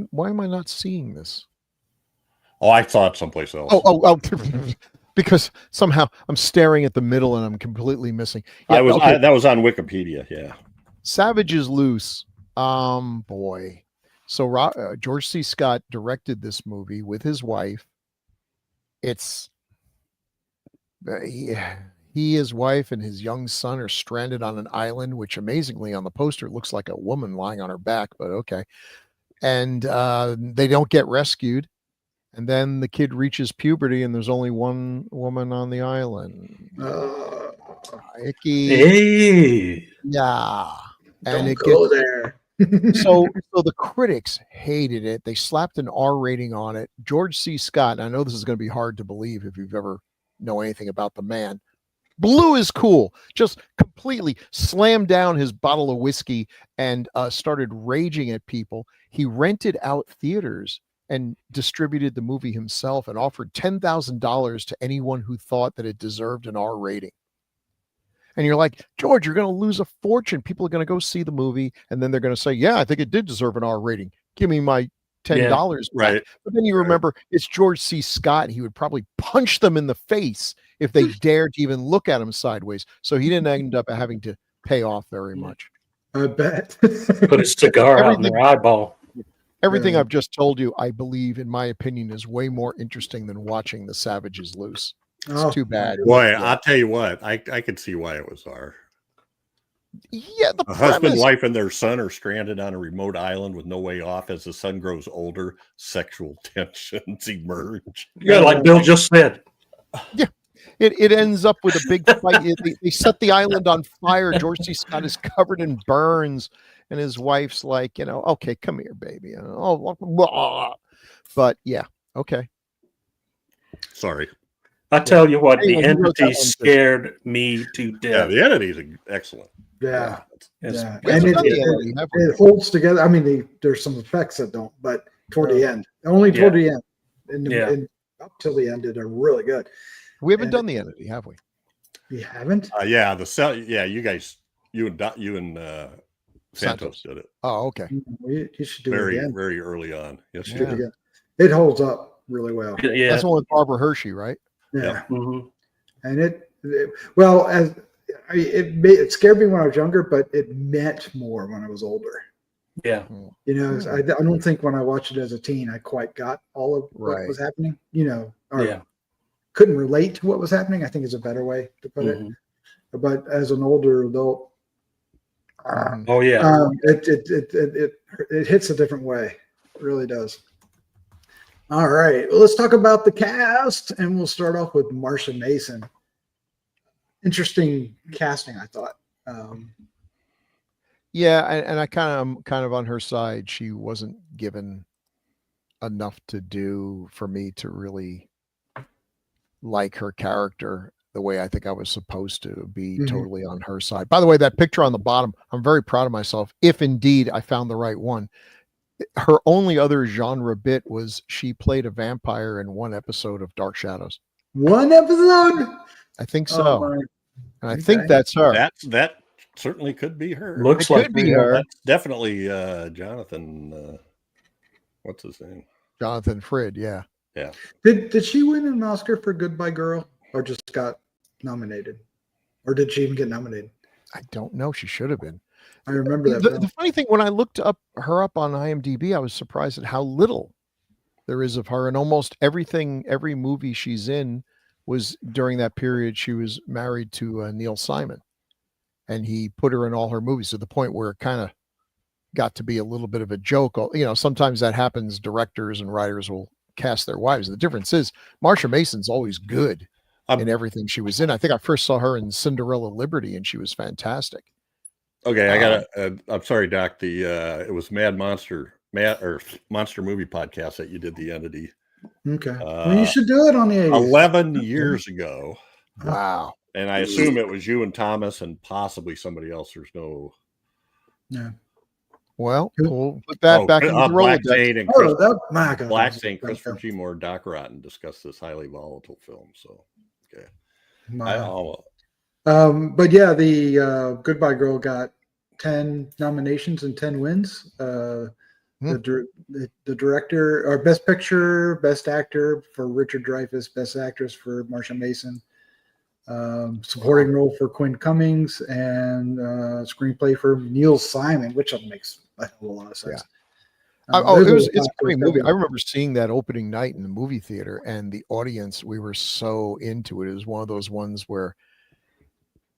Why am I not seeing this? Oh, I thought someplace else. Oh, because somehow I'm staring at the middle and I'm completely missing. That was on Wikipedia. Yeah. Savage is Loose. Boy. So George C. Scott directed this movie with his wife. It's he, his wife, and his young son are stranded on an island, which amazingly on the poster looks like a woman lying on her back, but okay. And they don't get rescued. And then the kid reaches puberty, and there's only one woman on the island. Icky. Hey. Yeah. And Don't go there. So the critics hated it. They slapped an R rating on it. George C. Scott, and I know this is going to be hard to believe if you've ever know anything about the man, blew his cool, just completely slammed down his bottle of whiskey and started raging at people. He rented out theaters and distributed the movie himself and offered $10,000 to anyone who thought that it deserved an R rating. And you're like, George, you're going to lose a fortune. People are going to go see the movie, and then they're going to say, yeah, I think it did deserve an R rating. Give me my $10 back. right. But then you remember it's George C. Scott. He would probably punch them in the face if they dared to even look at him sideways. So he didn't end up having to pay off very much. I bet. Put a cigar out in their eyeball. Everything Yeah. I've just told you, I believe, in my opinion, is way more interesting than watching the savages loose. It's Oh, too bad. Boy, Yeah. I'll tell you what, I could see why it was R. Yeah, the A husband, premise- wife, and their son are stranded on a remote island with no way off. As the son grows older, sexual tensions emerge. Yeah, like Bill just said. It ends up with a big fight. They set the island on fire. George C. Scott is covered in burns, and his wife's like, okay, come here, baby. And, blah. But yeah, okay. Sorry. I tell you what, Anyway, the you wrote that entity one, Chris. scared me to Yeah, death. the entity is excellent. Yeah. It's- Yeah. We And haven't done the it entity, have we? holds together. I mean, there's some effects that don't, but toward the end, only toward the end. And up till the end, they're really good. We haven't and- done the entity, have we? You haven't? Yeah, the cell. Yeah, you guys, you and Santos Santos. did it Oh, okay. You should do it very, again. very early on. Yes, Do you it Yeah. did. again. It holds up really well. Yeah. That's the one with Barbara Hershey, right? Yeah. Mhm. And it scared me when I was younger, but it meant more when I was older. Yeah. I don't think when I watched it as a teen, I quite got all of what Right. was happening, or Yeah. couldn't relate to what was happening, I think is a better way to put Mhm. it. But as an older adult, Mhm. Oh yeah. it hits a different way. It really does. All right. Well, let's talk about the cast, and we'll start off with Marsha Mason. Interesting casting, I thought. Yeah, and I am kind of on her side. She wasn't given enough to do for me to really like her character the way I think I was supposed to be. Mhm. Totally on her side. By the way, that picture on the bottom, I'm very proud of myself. If indeed I found the right one. Her only other genre bit was she played a vampire in one episode of Dark Shadows. One episode. I think Oh, so. my. And I think Okay. that's her. That certainly could be her. Looks It like could be her. That's definitely Jonathan. What's his name? Jonathan Frid, yeah. Did she win an Oscar for Goodbye Girl, or just got nominated, or did she even get nominated? I don't know. She should have been. I remember that. The film. funny thing, when I looked her up on IMDb, I was surprised at how little there is of her. And almost every movie she's in was during that period. She was married to Neil Simon, and he put her in all her movies to the point where it kind of got to be a little bit of a joke. Sometimes that happens. Directors and writers will cast their wives. The difference is Marsha Mason's always good in everything she was in. I think I first saw her in Cinderella Liberty, and she was fantastic. Okay, I got I'm sorry, Doc. It was Monster Movie Podcast that you did the entity. Okay. Well, you should do it on the 80s. 11 years ago. Wow. And I assume it was you and Thomas and possibly somebody else. There's no. Yeah. Well, we'll put that back into the Black Rolodex. Saint and My God. Black Saint, Christopher G. Moore, Doc Rotten discussed this highly volatile film. So, okay. Wow. But yeah, the Goodbye Girl got 10 nominations and 10 wins. The director, or Best Picture, Best Actor for Richard Dreyfuss, Best Actress for Marsha Mason, supporting role for Quinn Cummings, and screenplay for Neil Simon, which makes a hell of a lot of sense. It's a great movie. I remember seeing that opening night in the movie theater, and the audience, we were so into it. It was one of those ones where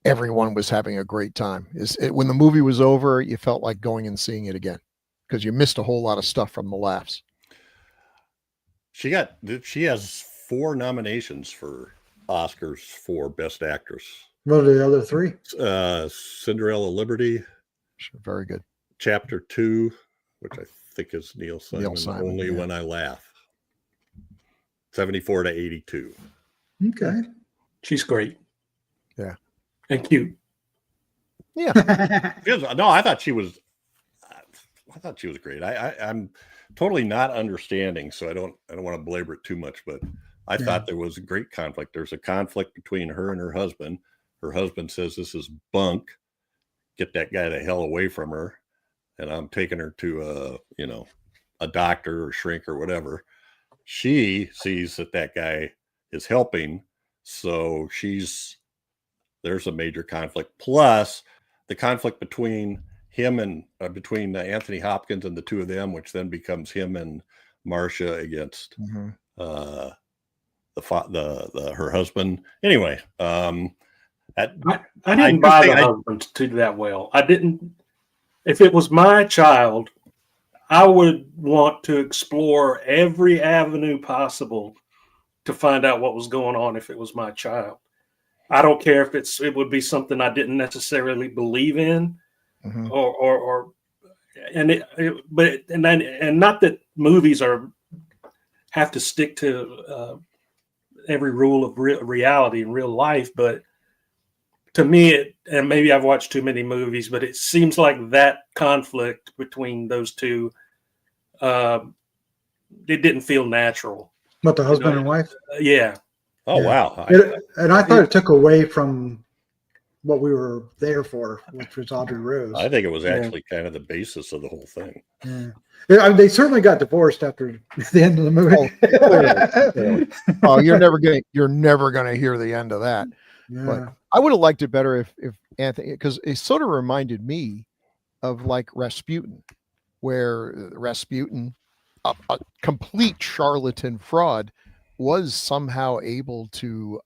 everyone was having a great time. When the movie was over, you felt like going and seeing it again because you missed a whole lot of stuff from the laughs. She has 4 nominations for Oscars for Best Actress. What are the other 3? Cinderella Liberty, Very good. Chapter 2, which I think is Neil Simon. Only yeah. When I Laugh. 74 to 82. Okay. She's great. Yeah. And cute. Yeah. No, I thought she was great. I'm totally not understanding, so I don't want to belabor it too much, but I thought there was a great conflict. There's a conflict between her and her husband. Her husband says this is bunk. Get that guy the hell away from her. And I'm taking her to a a doctor or shrink or whatever. She sees that guy is helping, so there's a major conflict. Plus the conflict between him and between Anthony Hopkins and the two of them, which then becomes him and Marsha against her husband. Anyway, I didn't buy the husband to do that well. I didn't. If it was my child, I would want to explore every avenue possible to find out what was going on if it was my child. I don't care if it would be something I didn't necessarily believe in, and not that movies have to stick to every rule of reality in real life, but to me, and maybe I've watched too many movies, but it seems like that conflict between those two, it didn't feel natural. But the husband and wife? Yeah. Oh, yeah. Wow. And I thought it took away from what we were there for, which was Audrey Rose. I think it was actually kind of the basis of the whole thing. Yeah. I mean, they certainly got divorced after the end of the movie. Oh, you're never gonna hear the end of that. Yeah. But I would have liked it better if Anthony, because it sort of reminded me of like Rasputin, where Rasputin, a complete charlatan fraud, was somehow able to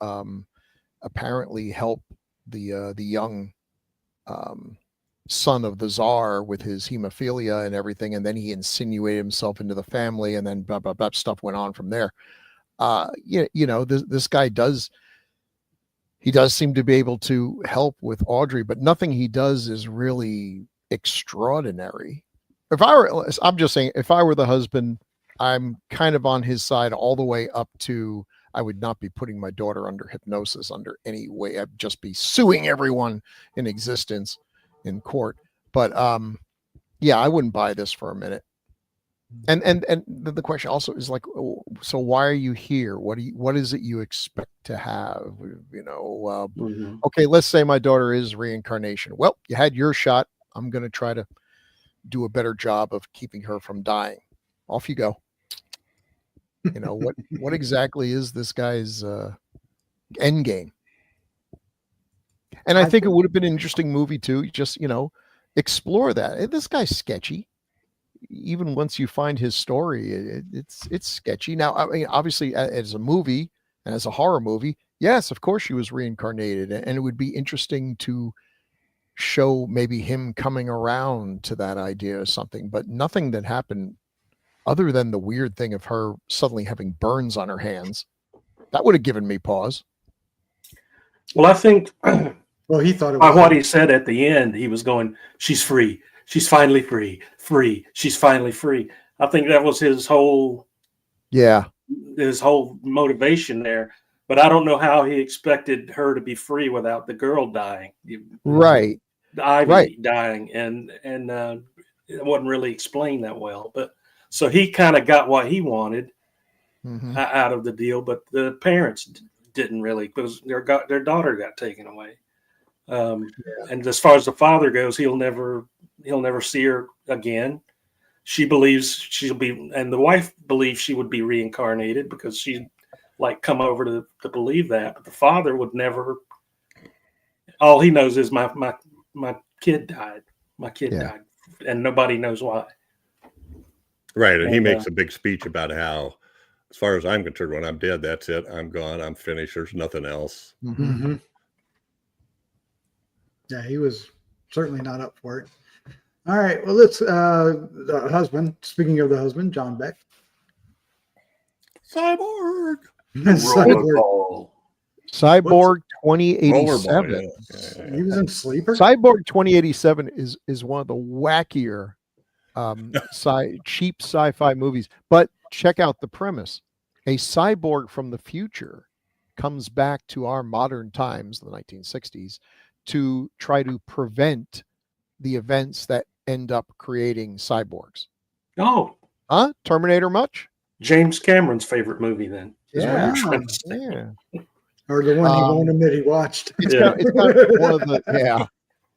apparently help the young son of the Tsar with his hemophilia and everything, and then he insinuated himself into the family, and then blah, blah, blah, stuff went on from there. This guy does seem to be able to help with Audrey, but nothing he does is really extraordinary. I'm just saying, if I were the husband, I'm kind of on his side all the way up to, I would not be putting my daughter under hypnosis under any way. I'd just be suing everyone in existence in court. But yeah, I wouldn't buy this for a minute. And the question also is like, so why are you here? What is it you expect to have? Okay, let's say my daughter is reincarnation. Well, you had your shot. I'm going to try to do a better job of keeping her from dying. Off you go. What exactly is this guy's end game? And I think it would have been an interesting movie too. Just, explore that. This guy's sketchy. Even once you find his story, it's sketchy. Now, I mean, obviously, as a movie and as a horror movie, yes, of course, she was reincarnated, and it would be interesting to show maybe him coming around to that idea or something. But nothing that happened other than the weird thing of her suddenly having burns on her hands, that would have given me pause. Well, I think. Well, he thought it by was what he said at the end, he was going, "She's free. She's finally free. Free. She's finally free." I think that was his whole motivation there. But I don't know how he expected her to be free without the girl dying. Right. Ivy dying, and it wasn't really explained that well. But so he kind of got what he wanted out of the deal, but the parents didn't really, because their daughter got taken away. And as far as the father goes, he'll never see her again. She believes she'll be, and the wife believes she would be reincarnated because she come over to believe that. But the father would never. All he knows is my kid died. My kid died, and nobody knows why. Right, and he makes a big speech about how, as far as I'm concerned, when I'm dead, that's it. I'm gone. I'm finished. There's nothing else. Mm-hmm. Yeah, he was certainly not up for it. All right, well, let's the husband. Speaking of the husband, John Beck. Cyborg. Cyborg 2087. He was in Sleeper. Cyborg 2087 is one of the wackier cheap sci-fi movies. But check out the premise. A cyborg from the future comes back to our modern times, the 1960s, to try to prevent the events that end up creating cyborgs. Oh. Huh? Terminator much? James Cameron's favorite movie then. Yeah. Or the one he won't admit he watched. It's got one of the,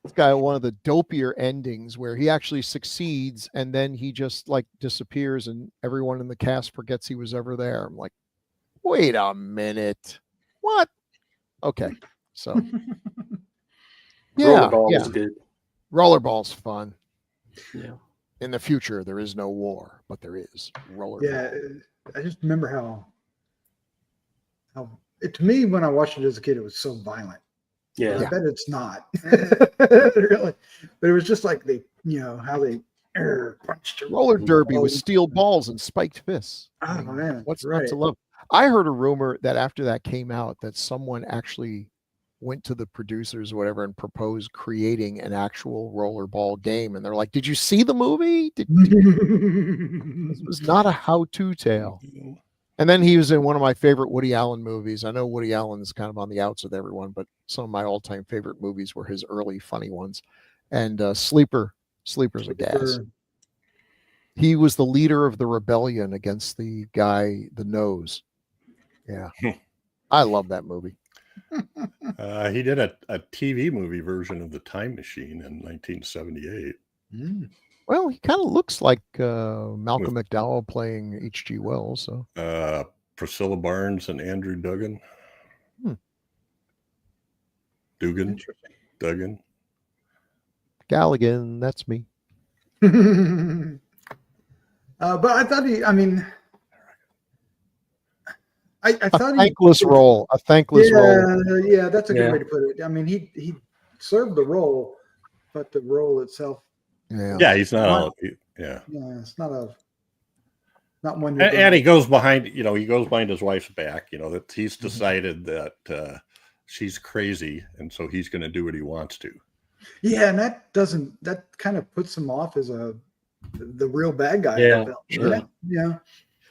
It's got one of the dopier endings where he actually succeeds and then he just like disappears and everyone in the cast forgets he was ever there. I'm like, wait a minute. What? Okay. So yeah. Rollerball Yeah. was good. Rollerball's fun. Yeah. In the future, there is no war, but there is rollerball. Yeah, I just remember how to me when I watched it as a kid, it was so violent. Yeah. I bet it's not really, but it was just like how they punched. Roller derby with steel balls and spiked fists. Oh man, what's right. not to love? I heard a rumor that after that came out, that someone actually went to the producers or whatever and proposed creating an actual rollerball game, and they're like, "Did you see the movie? This was not a how-to tale." And then he was in one of my favorite Woody Allen movies. I know Woody Allen's kind of on the outs with everyone, but some of my all-time favorite movies were his early funny ones. And Sleeper's a gas. He was the leader of the rebellion against the guy, the Nose. Yeah. I love that movie. He did a TV movie version of The Time Machine in 1978. Well, he kind of looks like Malcolm McDowell playing H.G. Wells. So Priscilla Barnes and Andrew Duggan. Duggan. Galligan, that's me. But I thought I thought a thankless role. A thankless role. Yeah, that's a good way to put it. I mean, he served the role, but the role itself. Yeah, he's not. Yeah, it's not one. And he goes behind. He goes behind his wife's back. That he's decided that she's crazy, and so he's going to do what he wants to. Yeah, and that kind of puts him off as the real bad guy. Yeah, sure. Yeah.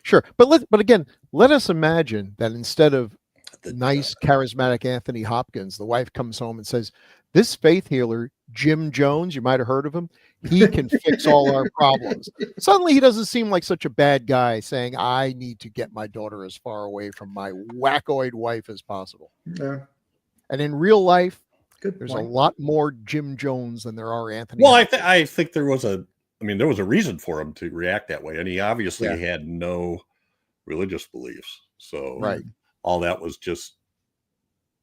Sure. But again, let us imagine that instead of nice, charismatic Anthony Hopkins, the wife comes home and says, "This faith healer, Jim Jones, you might have heard of him, he can fix all our problems." Suddenly he doesn't seem like such a bad guy saying, "I need to get my daughter as far away from my wackoid wife as possible." Yeah. And in real life, there's a lot more Jim Jones than there are Anthony. Well, I think there was a reason for him to react that way, and he obviously had no religious beliefs. So all that was just,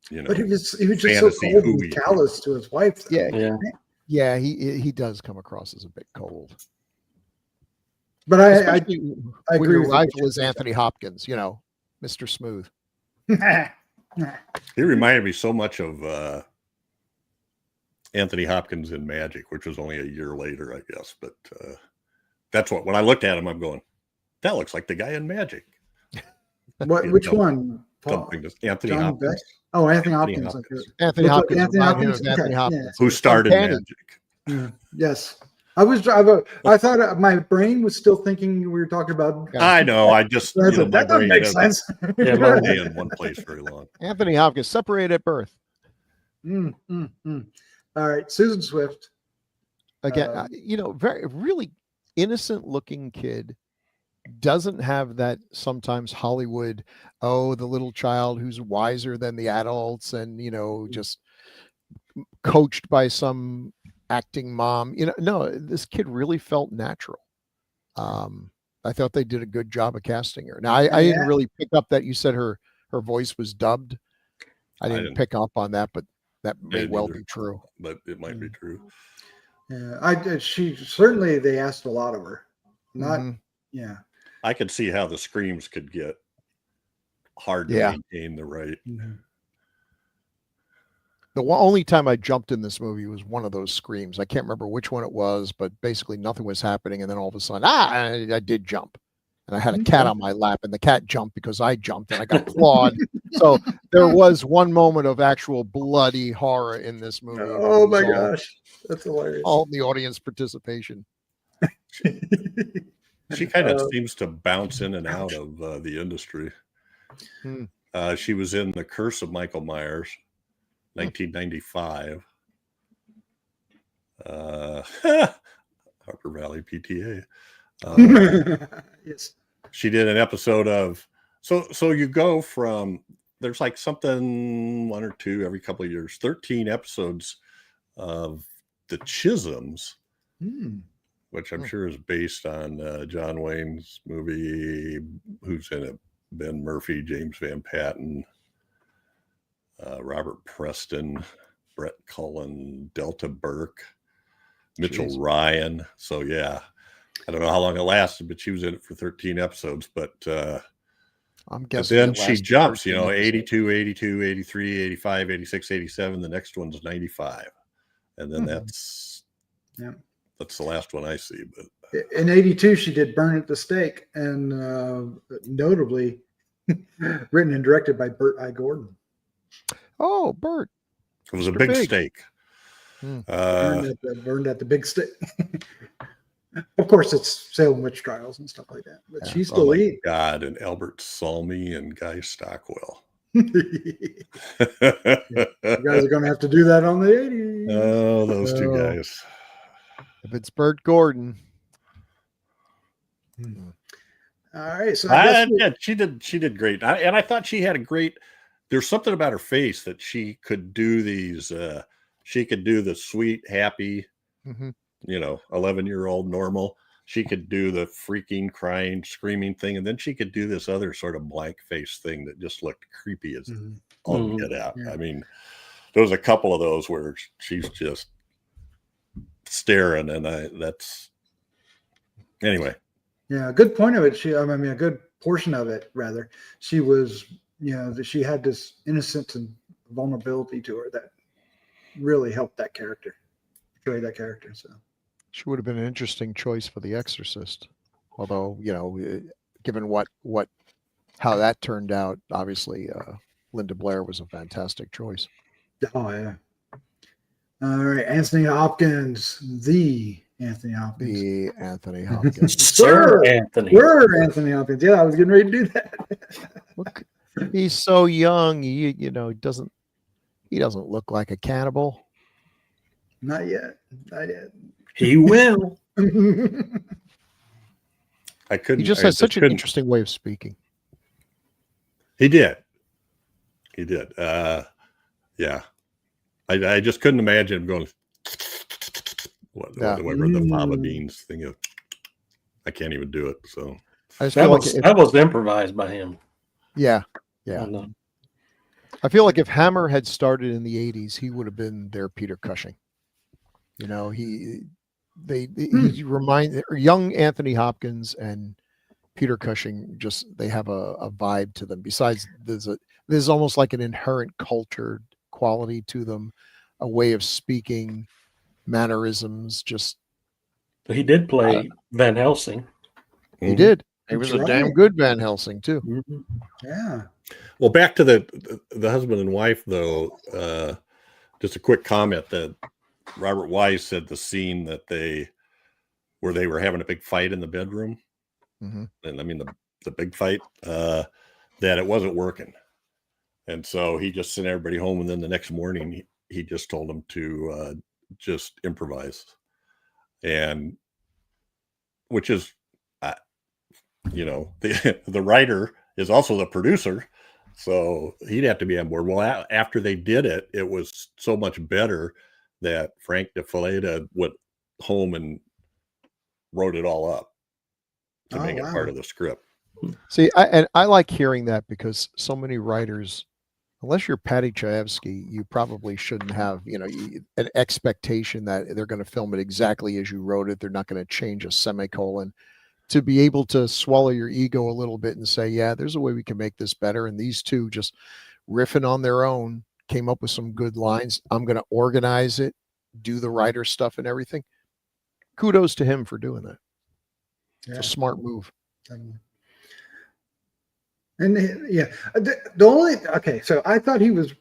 But he was just so cold and callous to his wife. Though. Yeah. He does come across as a bit cold. But I agree. Your rival is Anthony Hopkins, Mr. Smooth. He reminded me so much of Anthony Hopkins in Magic, which was only a year later, I guess. But that's when I looked at him, I'm going, that looks like the guy in Magic. Which one? Anthony Hopkins. Oh, Anthony Hopkins. Anthony Hopkins. Who started Magic. Yes. I thought my brain was still thinking we were talking about. I know. I just that doesn't make sense. Stay in one place very long. Anthony Hopkins, separated at birth. All right, Susan Swift. Again, very really innocent looking kid. Doesn't have that sometimes Hollywood, the little child who's wiser than the adults and, just coached by some acting mom. No, this kid really felt natural. I thought they did a good job of casting her. Now, I didn't really pick up that you said her voice was dubbed. I didn't pick up on that, but that may well be true. But it might be true. Yeah, they asked a lot of her. I could see how the screams could get hard to maintain the right. The only time I jumped in this movie was one of those screams. I can't remember which one it was, but basically nothing was happening. And then all of a sudden, I did jump. And I had a cat on my lap, and the cat jumped because I jumped, and I got clawed. So there was one moment of actual bloody horror in this movie. Oh my gosh. That's hilarious. All the audience participation. She kind of seems to bounce in and out of the industry. She was in The Curse of Michael Myers, 1995. Harper Valley PTA. Yes. She did an episode of so you go from there's like something 1 or 2 every couple of years, 13 episodes of The Chisholms, Hmm. which I'm sure is based on John Wayne's movie. Who's in it? Ben Murphy, James Van Patten, Robert Preston, Brett Cullen, Delta Burke, Mitchell Ryan. So yeah, I don't know how long it lasted, but she was in it for 13 episodes. But I'm but guessing then it she lasted jumps, 13 episodes. 82, 82, 83, 85, 86, 87. The next one's 95. And then that's the last one I see. But In 82, she did Burn at the Stake, and notably written and directed by Burt I. Gordon. Oh, Bert. it was a Mr. big Big. stake. Burned at the big stake. Of course, it's Salem witch trials and stuff like that. But Yeah. she's Oh still my lead. God, and Albert Salmi and Guy Stockwell. You guys are going to have to do that on the 80s. Oh, those two Oh. guys. If it's Bert Gordon. All right, so I guess Yeah, she did great. And I thought she had a great, there's something about her face that she could do these, she could do the sweet, happy, 11-year-old normal. She could do the freaking crying, screaming thing. And then she could do this other sort of blank face thing that just looked creepy as all get out. Yeah. I mean, there was a couple of those where she's just staring, and that's anyway. Yeah, a good point of it. I mean, a good portion of it, rather. She was, she had this innocence and vulnerability to her that really helped that character, portray that character. So She would have been an interesting choice for The Exorcist. Although, given how that turned out, obviously, Linda Blair was a fantastic choice. oh yeah. All right, Anthony Hopkins, the Anthony Hopkins. The Anthony Hopkins. Sir Anthony. Sir Anthony Hopkins. Yeah, I was getting ready to do that. Look, he's so young. He doesn't look like a cannibal. Not yet. Not yet. He will. I couldn't. He just has such an interesting way of speaking. He did. Yeah. I just couldn't imagine him going whatever the fava beans thing. I can't even do it. So that was improvised by him. Yeah. And, I feel like if Hammer had started in the 80s, he would have been their Peter Cushing. He remind young Anthony Hopkins and Peter Cushing, they have a vibe to them. Besides, there's almost like an inherent cultured quality to them, a way of speaking, mannerisms. he did play Van Helsing. He did. He was That's a damn right. good Van Helsing too. Mm-hmm. Yeah. Well, back to the husband and wife, though. Just a quick comment that Robert Wise said the scene where they were having a big fight in the bedroom, and I mean the big fight, that it wasn't working, and so he just sent everybody home. And then the next morning, he just told them to just improvise, and which is, the writer is also the producer. So he'd have to be on board. Well, after they did it, it was so much better that Frank DeFaleta went home and wrote it all up to make it part of the script. See, I like hearing that, because so many writers, unless you're Patty Chayefsky, you probably shouldn't have, an expectation that they're going to film it exactly as you wrote it. They're not going to change a semicolon. To be able to swallow your ego a little bit and say, yeah, there's a way we can make this better. And these two just riffing on their own came up with some good lines. I'm going to organize it, do the writer stuff and everything. Kudos to him for doing that. It's a smart move. And so I thought he was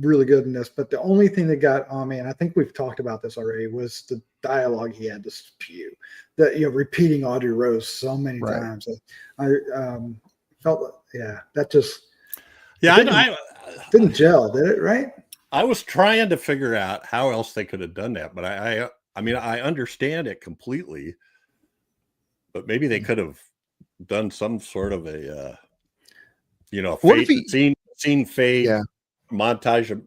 really good in this, but the only thing that got on me, and I think we've talked about this already, was the dialogue he had to spew, that repeating Audrey Rose so many times. I felt that just didn't gel, did it? Right? I was trying to figure out how else they could have done that, but I mean I understand it completely, but maybe they could have done some sort of a scene fade montage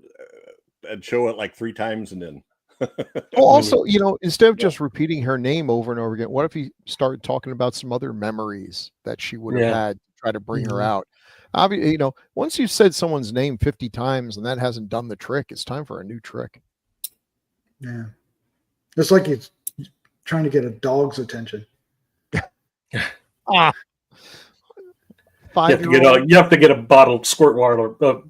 and show it like 3 times and then Well, also, instead of just repeating her name over and over again, what if he started talking about some other memories that she would have had to try to bring her out? Obviously, once you've said someone's name 50 times and that hasn't done the trick, it's time for a new trick. Yeah. It's like he's trying to get a dog's attention. Ah. You have to get a bottled squirt water to.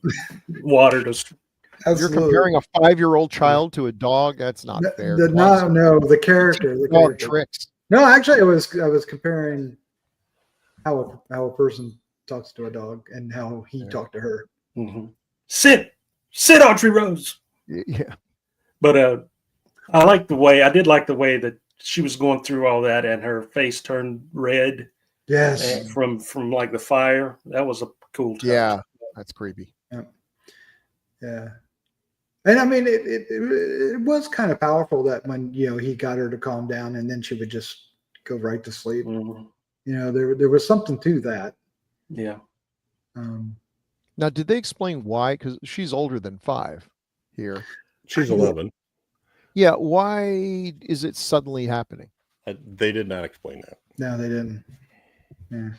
You're comparing a 5-year-old child to a dog. That's not fair. The character. The dog tricks. No, actually, I was comparing how a person talks to a dog and how he talked to her. Mm-hmm. Sit, Audrey Rose. Yeah, but I did like the way that she was going through all that and her face turned red. Yes, from like the fire. That was a cool touch. Yeah, that's creepy. Yeah. And I mean, it was kind of powerful that when he got her to calm down, and then she would just go right to sleep. Mm-hmm. There was something to that. Yeah. Now, did they explain why? Because she's older than 5 here. She's 11. Yeah. Why is it suddenly happening? They did not explain that. No, they didn't. Yeah.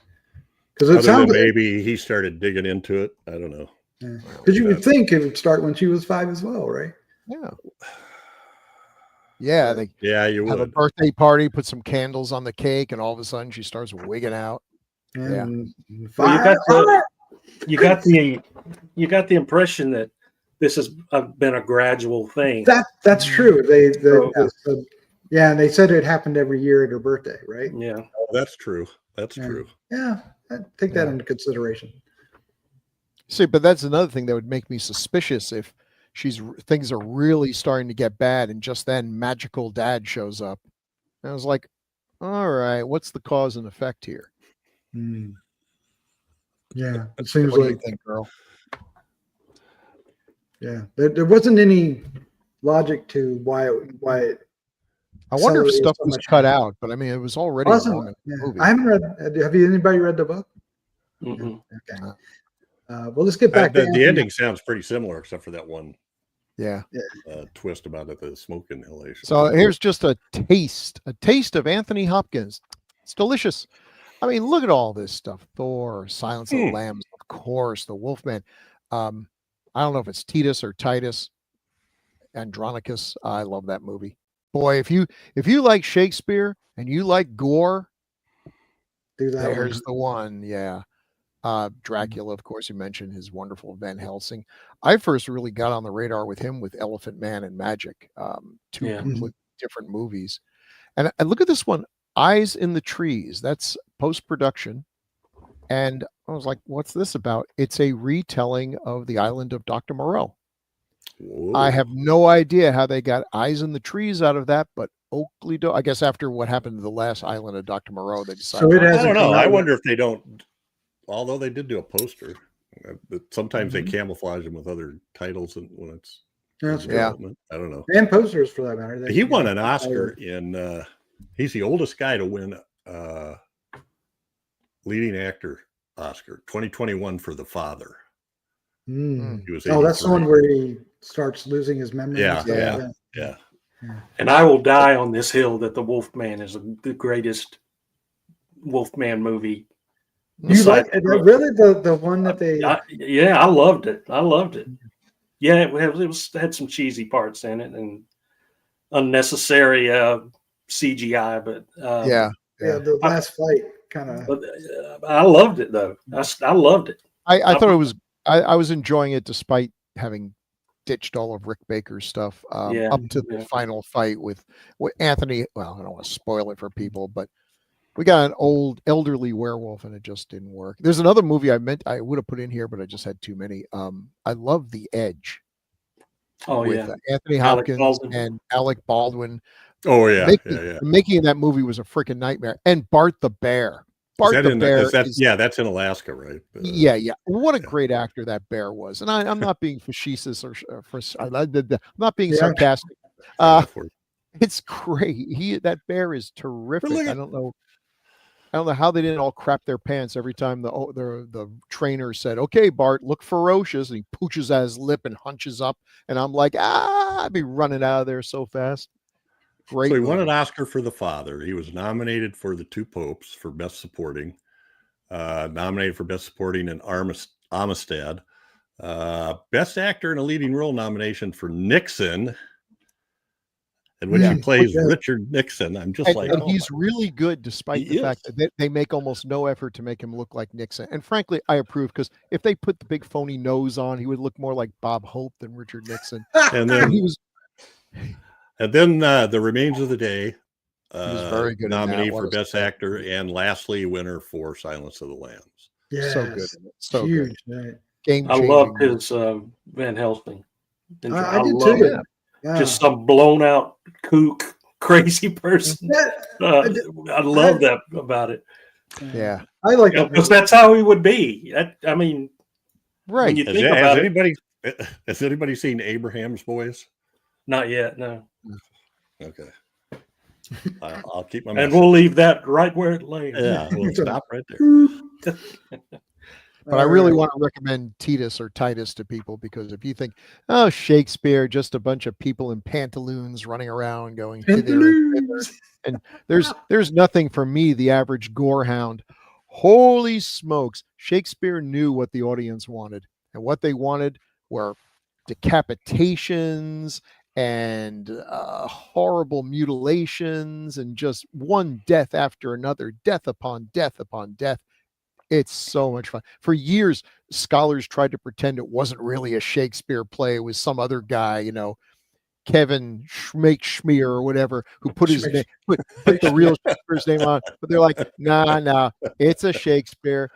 Because it sounds maybe he started digging into it. I don't know. Because you would think it would start when she was 5 as well, right? Yeah. Yeah, you have would. a birthday party, put some candles on the cake, and all of a sudden she starts wigging out. And you got the impression that this has been a gradual thing. That's true. And they said it happened every year at her birthday, right? Yeah. Oh, that's true. That's true. Yeah, I take that into consideration. See, but that's another thing that would make me suspicious if things are really starting to get bad, and just then magical dad shows up. And I was like, all right, what's the cause and effect here? Yeah, it seems what like. Do you think, girl? Yeah, there wasn't any logic to why it. I wonder if stuff was cut out, but I mean, it was already a long movie. I haven't read. Have anybody read the book? Mm-hmm. Okay. Well, let's get back. The ending sounds pretty similar, except for that one. Yeah. Twist about it, the smoke inhalation. So here's just a taste of Anthony Hopkins. It's delicious. I mean, look at all this stuff. Thor, Silence of the Lambs, of course, the Wolfman. I don't know if it's Titus or Titus Andronicus. I love that movie. Boy, if you like Shakespeare and you like gore, there's the one. Yeah. Dracula, of course, you mentioned his wonderful Van Helsing. I first really got on the radar with him with Elephant Man and Magic, two completely different movies. And look at this one, Eyes in the Trees. That's post-production. And I was like, what's this about? It's a retelling of The Island of Dr. Moreau. Whoa. I have no idea how they got Eyes in the Trees out of that, but Oakley, I guess after what happened to the last Island of Dr. Moreau, they decided. So I don't know. I wonder if they don't. Although they did do a poster, sometimes they camouflage them with other titles and when it's development. I don't know. And posters for that matter. He won an Oscar in. He's the oldest guy to win leading actor Oscar 2021 for The Father. He was 83. That's the one where he starts losing his memory. Yeah. And I will die on this hill that The Wolfman is the greatest Wolfman movie. You like it? Really? The one that they? I loved it. Yeah, it had some cheesy parts in it and unnecessary CGI, but the last fight kind of. But I loved it though. I loved it. I thought it was. I was enjoying it despite having ditched all of Rick Baker's stuff up to the final fight with Anthony. Well, I don't want to spoil it for people, but. We got an old elderly werewolf and it just didn't work. There's another movie I would have put in here, but I just had too many. I love The Edge. With Anthony Hopkins and Alec Baldwin. Oh yeah. Making that movie was a freaking nightmare. And Bart the Bart the Bear. That's in Alaska, right? Yeah. What a great actor that bear was. And I'm not being facetious I'm not being sarcastic. It's great. That bear is terrific. I don't know. I don't know how they didn't all crap their pants every time the trainer said, "Okay, Bart, look ferocious," and he pooches at his lip and hunches up, and I'm like, I'd be running out of there so fast. Great. So he won movie. an Oscar for The Father. He was nominated for The Two Popes for Best Supporting, nominated for Best Supporting in Amistad, Best Actor in a Leading Role nomination for Nixon. And when he plays Richard Nixon, I'm just and he's really good, despite the fact that they make almost no effort to make him look like Nixon. And frankly, I approve, because if they put the big phony nose on, he would look more like Bob Hope than Richard Nixon. And then he was. And then The Remains of the Day, He was very good. nominee for Best Actor, and lastly, winner for Silence of the Lambs. Yeah, So good. So huge. good. Right. Game I changing. loved his Van Helsing. I did loved too. it. Yeah. Just some blown out kook, crazy person. I love that about it. Yeah, I like because that's how he would be. I mean, right. when you think about has anybody seen Abraham's Boys? Not yet, no. Okay. I'll keep my And we'll leave that right where it lays. Yeah, we'll stop right there. But I really want to recommend Titus or Titus to people, because if you think, oh, Shakespeare, just a bunch of people in pantaloons running around going hither and thither, and there's nothing for me, the average gorehound. Holy smokes, Shakespeare knew what the audience wanted, and what they wanted were decapitations and horrible mutilations, and just one death after another, death upon death upon death. It's so much fun. For years, scholars tried to pretend it wasn't really a Shakespeare play. It was some other guy, Kevin Schmear or whatever, who put his name, put the real Shakespeare's name on. But they're like, nah, it's a Shakespeare.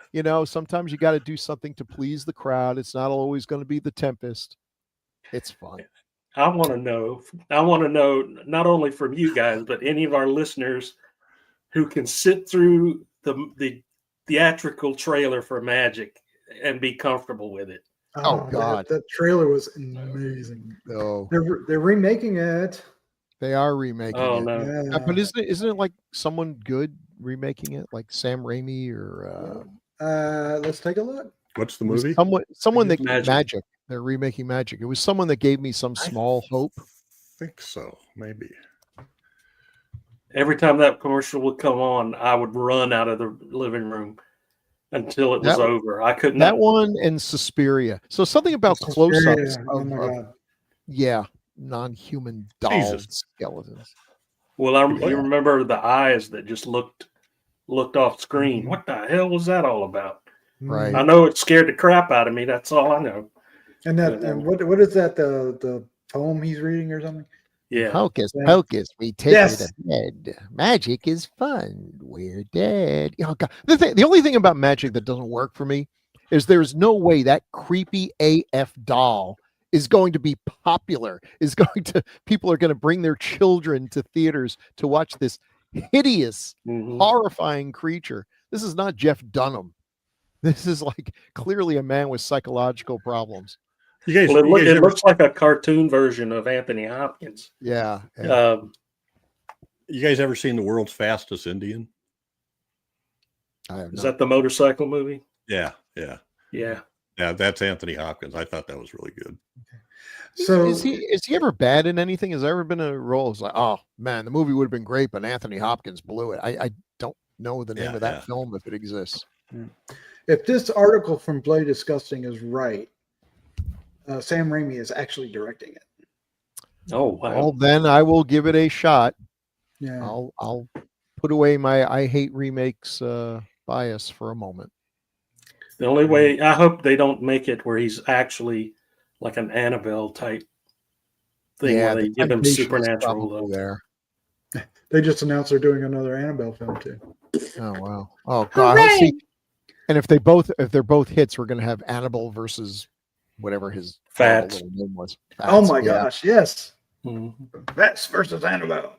Sometimes you got to do something to please the crowd. It's not always going to be The Tempest. It's fun. I want to know not only from you guys, but any of our listeners who can sit through the theatrical trailer for Magic and be comfortable with it. Oh God, that trailer was amazing. No, they're remaking it. They are remaking Oh it. no! Yeah. But isn't it like someone good remaking it, like Sam Raimi or? Let's take a look. What's the movie? Someone that Magic. They're remaking Magic. It was someone that gave me some small hope. I think so, maybe. Every time that commercial would come on, I would run out of the living room until it was over. I couldn't. That one and Suspiria. So something about close-ups of non-human doll skeletons. Well, you remember the eyes that just looked off screen. What the hell was that all about? Right. I know it scared the crap out of me. That's all I know. And what is that? The poem he's reading or something? Yeah. Hocus pocus, we take you to bed. Magic is fun. We're dead. Oh God. The only thing about Magic that doesn't work for me is there's no way that creepy AF doll is going to be popular. People are going to bring their children to theaters to watch this hideous, horrifying creature. This is not Jeff Dunham. This is like clearly a man with psychological problems. It looks like a cartoon version of Anthony Hopkins. Yeah. You guys ever seen The World's Fastest Indian? Is that the motorcycle movie? Yeah. Yeah, that's Anthony Hopkins. I thought that was really good. So is he ever bad in anything? Has there ever been a role? It's like, oh man, the movie would have been great, but Anthony Hopkins blew it. I don't know the name of that film, if it exists. If this article from Play Disgusting is right, Sam Raimi is actually directing it. Oh wow! Well, then I will give it a shot. Yeah, I'll put away my I hate remakes bias for a moment. The only way, I hope they don't make it where he's actually like an Annabelle type thing, where they give him supernatural. There, they just announced they're doing another Annabelle film too. Oh wow! Oh God! And if they're both hits, we're going to have Annabelle versus whatever his Fats name was. Fats, oh my gosh! Yes, Fats versus Annabelle.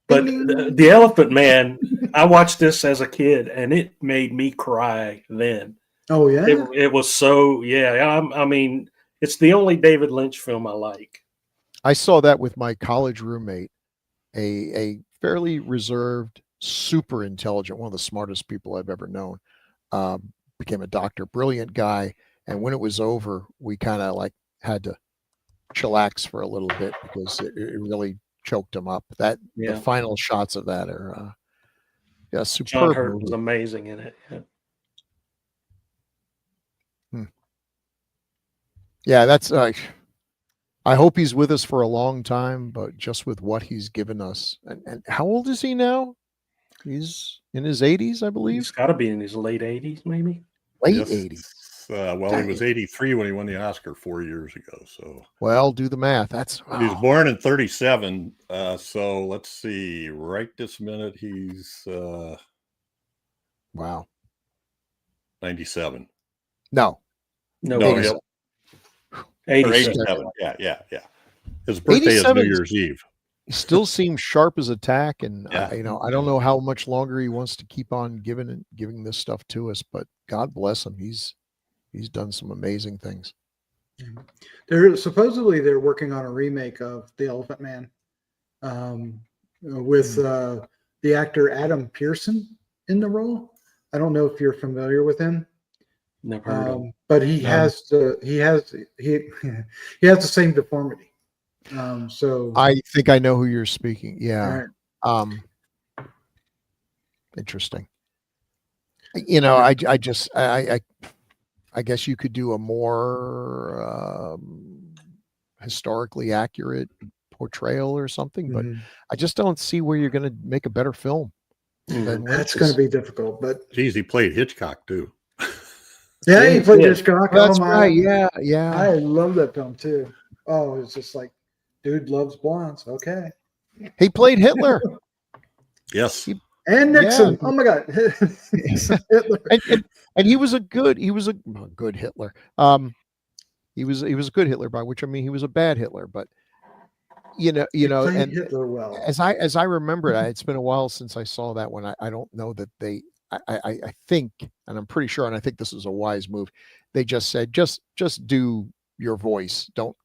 But the Elephant Man, I watched this as a kid, and it made me cry then. Oh yeah, it was so I mean, it's the only David Lynch film I like. I saw that with my college roommate, a fairly reserved, super intelligent, one of the smartest people I've ever known. Became a doctor, brilliant guy. And when it was over, we kind of like had to chillax for a little bit because it really choked him up. The final shots of that are John superb. Hurt was amazing in it. Yeah, that's I hope he's with us for a long time, but just with what he's given us. And how old is he now? He's in his 80s, I believe. He's got to be in his late 80s, maybe. Late 80s. Well, he was 83 when he won the Oscar 4 years ago. So, well, do the math. That's he was born in 37. So let's see. Right this minute, he's 97. No, 87. 87. Yeah. His birthday is New Year's Eve. He still seems sharp as a tack, and I don't know how much longer he wants to keep on giving this stuff to us. But God bless him. He's done some amazing things. They're working on a remake of The Elephant Man, with the actor Adam Pearson in the role. I don't know if you're familiar with him. Never heard of him. But he has the same deformity. So I think I know who you're speaking. Yeah. Right. Interesting. I guess you could do a more historically accurate portrayal or something, but I just don't see where you're going to make a better film. That's going to be difficult. But geez, he played Hitchcock too. Yeah, he played Hitchcock. That's right. Yeah. I love that film too. Oh, it's just like, dude loves blondes. Okay. He played Hitler. Yes. And Nixon. Oh my God. and he was a good Hitler. He was a good Hitler, by which I mean he was a bad Hitler, but and Hitler well. As I remember it, it's been a while since I saw that one. I don't know that I think, and I'm pretty sure, and I think this is a wise move. They just said, just do your voice. Don't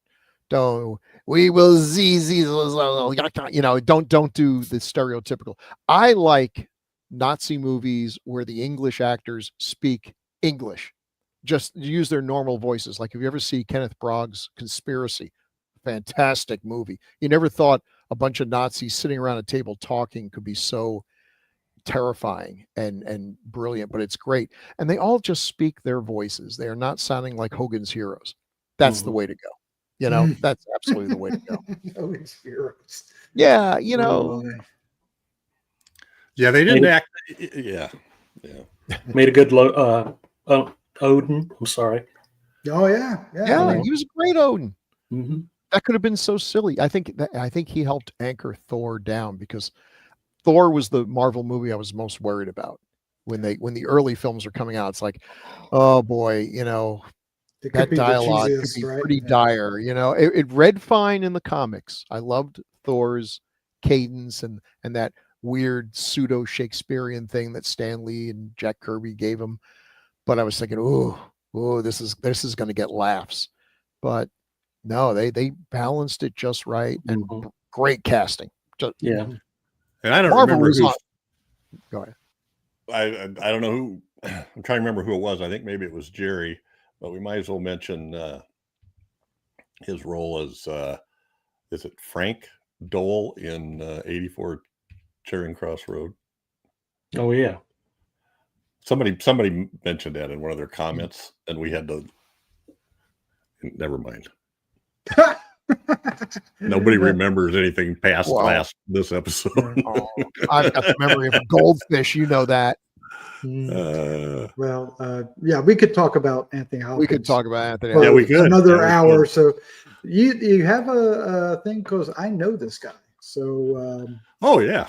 we will see, don't do the stereotypical. I like Nazi movies where the English actors speak English, just use their normal voices. Like if you ever see Kenneth Bragg's Conspiracy, fantastic movie. You never thought a bunch of Nazis sitting around a table talking could be so terrifying and brilliant, but it's great. And they all just speak their voices. They are not sounding like Hogan's Heroes. That's the way to go. That's absolutely the way to go. Hogan's Heroes. Yeah, Yeah, they didn't act. Yeah. Made a good Odin. I'm sorry. Oh yeah. He was a great Odin. Mm-hmm. That could have been so silly. I think he helped anchor Thor down, because Thor was the Marvel movie I was most worried about when the early films were coming out. It's like, oh boy, that dialogue could be pretty dire. It read fine in the comics. I loved Thor's cadence and that weird pseudo Shakespearean thing that Stan Lee and Jack Kirby gave him. But I was thinking, oh, this is going to get laughs. But no, they balanced it just right, and great casting. Yeah. And I don't Marvel remember who. Go ahead. I don't know who. I'm trying to remember who it was. I think maybe it was Jerry, but we might as well mention his role as is it Frank Dole in 84 Charing Cross Road? Oh yeah. Somebody mentioned that in one of their comments, and we had to. Never mind. Nobody remembers anything past this episode. I've got the memory of a goldfish. You know that. Yeah, we could talk about Anthony Hopkins. We could talk about Anthony. Yeah, we could. Another hour. So you have a thing, because I know this guy. So. Oh yeah.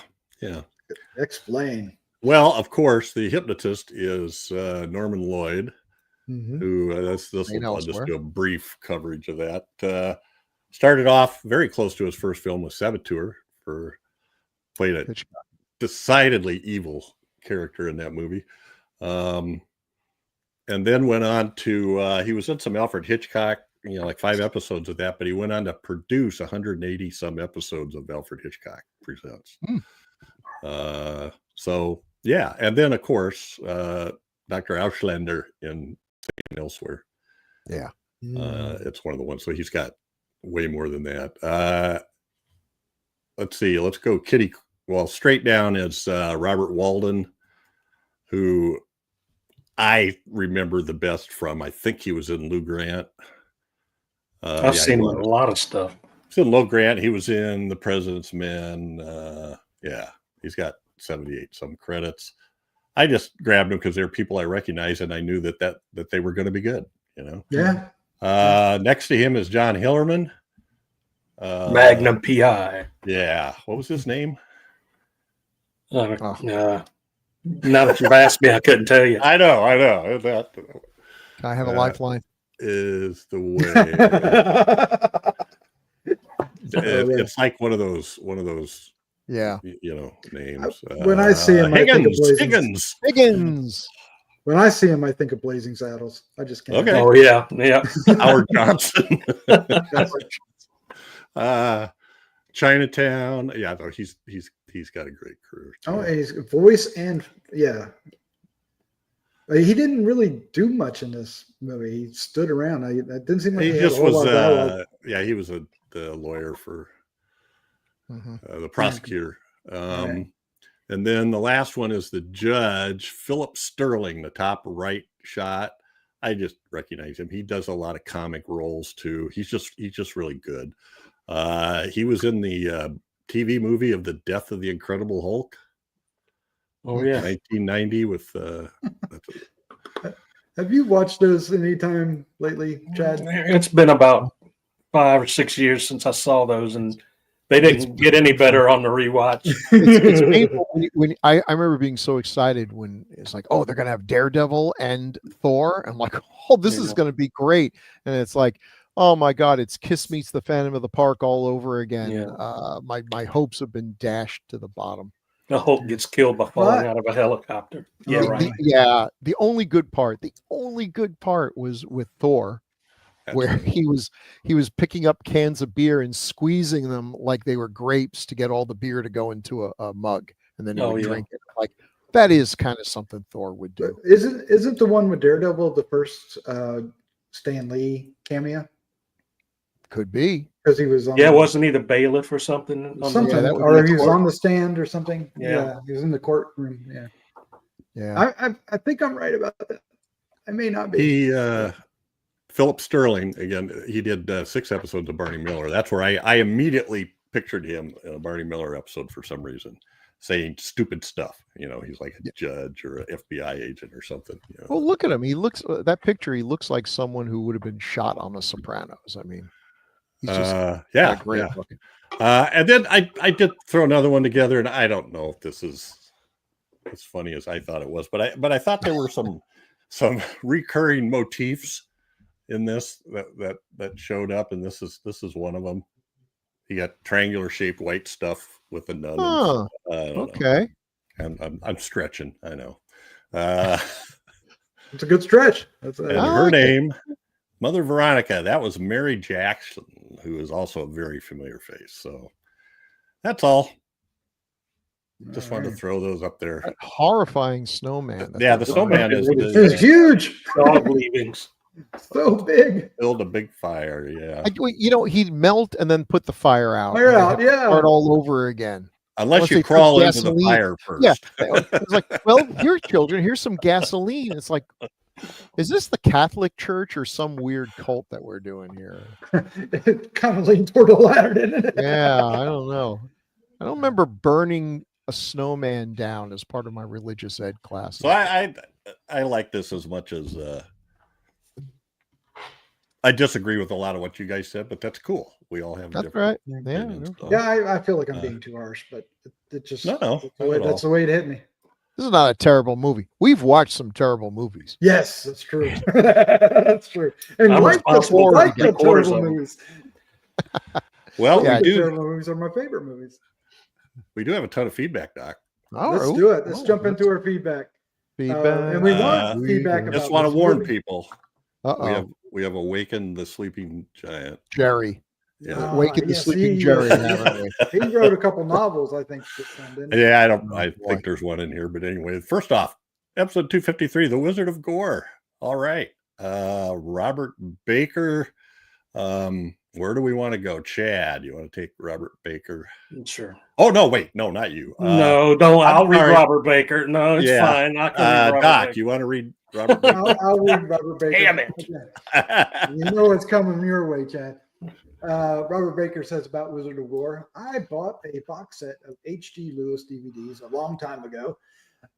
Explain. Well, of course, the hypnotist is Norman Lloyd, who I'll just do a brief coverage of that. Started off very close to his first film with Saboteur, played a decidedly evil character in that movie. And then went on to, he was in some Alfred Hitchcock, like 5 episodes of that, but he went on to produce 180 some episodes of Alfred Hitchcock Presents. So yeah, and then of course Dr. Auslander in Elsewhere. Yeah. It's one of the ones. So he's got way more than that. Let's see. Let's go Kitty. Well, straight down is Robert Walden, who I remember the best from. I think he was in Lou Grant. I've seen him in a lot of stuff. He's in Lou Grant. He was in The President's Men. Yeah, he's got 78 some credits. I just grabbed them because they're people I recognize, and I knew that they were going to be good. You know. Yeah. Next to him is John Hillerman. Magnum PI. Yeah. What was his name? Now that you've asked me, I couldn't tell you. I know. That Can I have a lifeline? is the way. It's like one of those, Yeah. names. When I see him, I think of Higgins. When I see him, I think of Blazing Saddles. I just can't. Okay. Oh yeah. Howard Johnson. Chinatown. Yeah, no, he's got a great career. Oh, and his voice and he didn't really do much in this movie. He stood around. That didn't seem like He had just a whole was. lot of dialogue. He was the lawyer for Mm-hmm. the prosecutor. Right. And then the last one is the judge, Philip Sterling, the top right shot. I just recognize him. He does a lot of comic roles too. He's just really good. He was in the TV movie of The Death of the Incredible Hulk. Oh yeah. 1990 with Have you watched those anytime lately, Chad? It's been about 5 or 6 years since I saw those, and they didn't get any better on the rewatch. It's painful when I remember being so excited when it's like, oh, they're gonna have Daredevil and Thor. I'm like, oh, this is gonna be great. And it's like, oh my God, it's Kiss Meets the Phantom of the Park all over again. Yeah. My hopes have been dashed to the bottom. The Hulk gets killed by falling out of a helicopter. Yeah, right. The only good part was with Thor, where he was picking up cans of beer and squeezing them like they were grapes to get all the beer to go into a mug, and then he would drink it. Like, that is kind of something Thor would do. Isn't the one with Daredevil the first Stan Lee cameo? Could be, because he was on. Yeah, wasn't he the bailiff or something? Or he was on the stand or something. Yeah, he was in the courtroom. Yeah. I think I'm right about that. I may not be. Philip Sterling, again, he did 6 episodes of Barney Miller. That's where I immediately pictured him in a Barney Miller episode for some reason, saying stupid stuff. He's like a judge or an FBI agent or something. Well, look at him. He looks like someone who would have been shot on The Sopranos. I mean, he's just great looking. And then I did throw another one together, and I don't know if this is as funny as I thought it was, but I thought there were some recurring motifs in this that showed up, and this is one of them. You got triangular shaped white stuff with the nun. Oh, okay. I'm stretching. I know. It's a good stretch. Her name, Mother Veronica. That was Mary Jackson, who is also a very familiar face. So that's all. Just wanted to throw those up there. That horrifying snowman. The snowman is huge. Dog leavings. So big. Build a big fire. Yeah. He'd melt and then put the fire out. Start all over again. Unless you crawl into the fire first. Yeah. It's like, well, here, children, here's some gasoline. It's like, is this the Catholic Church or some weird cult that we're doing here? It kind of leaned toward the latter, didn't it? Yeah, I don't know. I don't remember burning a snowman down as part of my religious ed class. So I like this as much as I disagree with a lot of what you guys said, but that's cool. We all have different opinions. I feel like I'm being too harsh, but it just that's the way it hit me. This is not a terrible movie. We've watched some terrible movies. Yes, that's true. That's true. And the terrible movies. Well, terrible movies are my favorite movies. We do have a ton of feedback, Doc. Let's do it. Let's jump into our feedback. And we want feedback about. Just want to warn people. Uh-oh. We have awakened the sleeping giant. Jerry. Yeah. Waking the Yes, Sleeping he- Jerry. haven't we? He wrote a couple novels, I think. This time, didn't he? Yeah, Oh, I boy. think there's one in here, but anyway, first off, episode 253, The Wizard of Gore. All right. Robert Baker. Where do we want to go? Chad, you want to take Robert Baker? Sure. Oh, no, wait. No, not you. No, don't. I'm I'll read sorry. Robert Baker. No, it's Yeah. fine. I can read Robert Doc, Baker. you want to read Robert Baker? I'll read Robert Baker. Damn it. Okay. You know it's coming your way, Chad. Robert Baker says about Wizard of Gore, I bought a box set of H.G. Lewis DVDs a long time ago.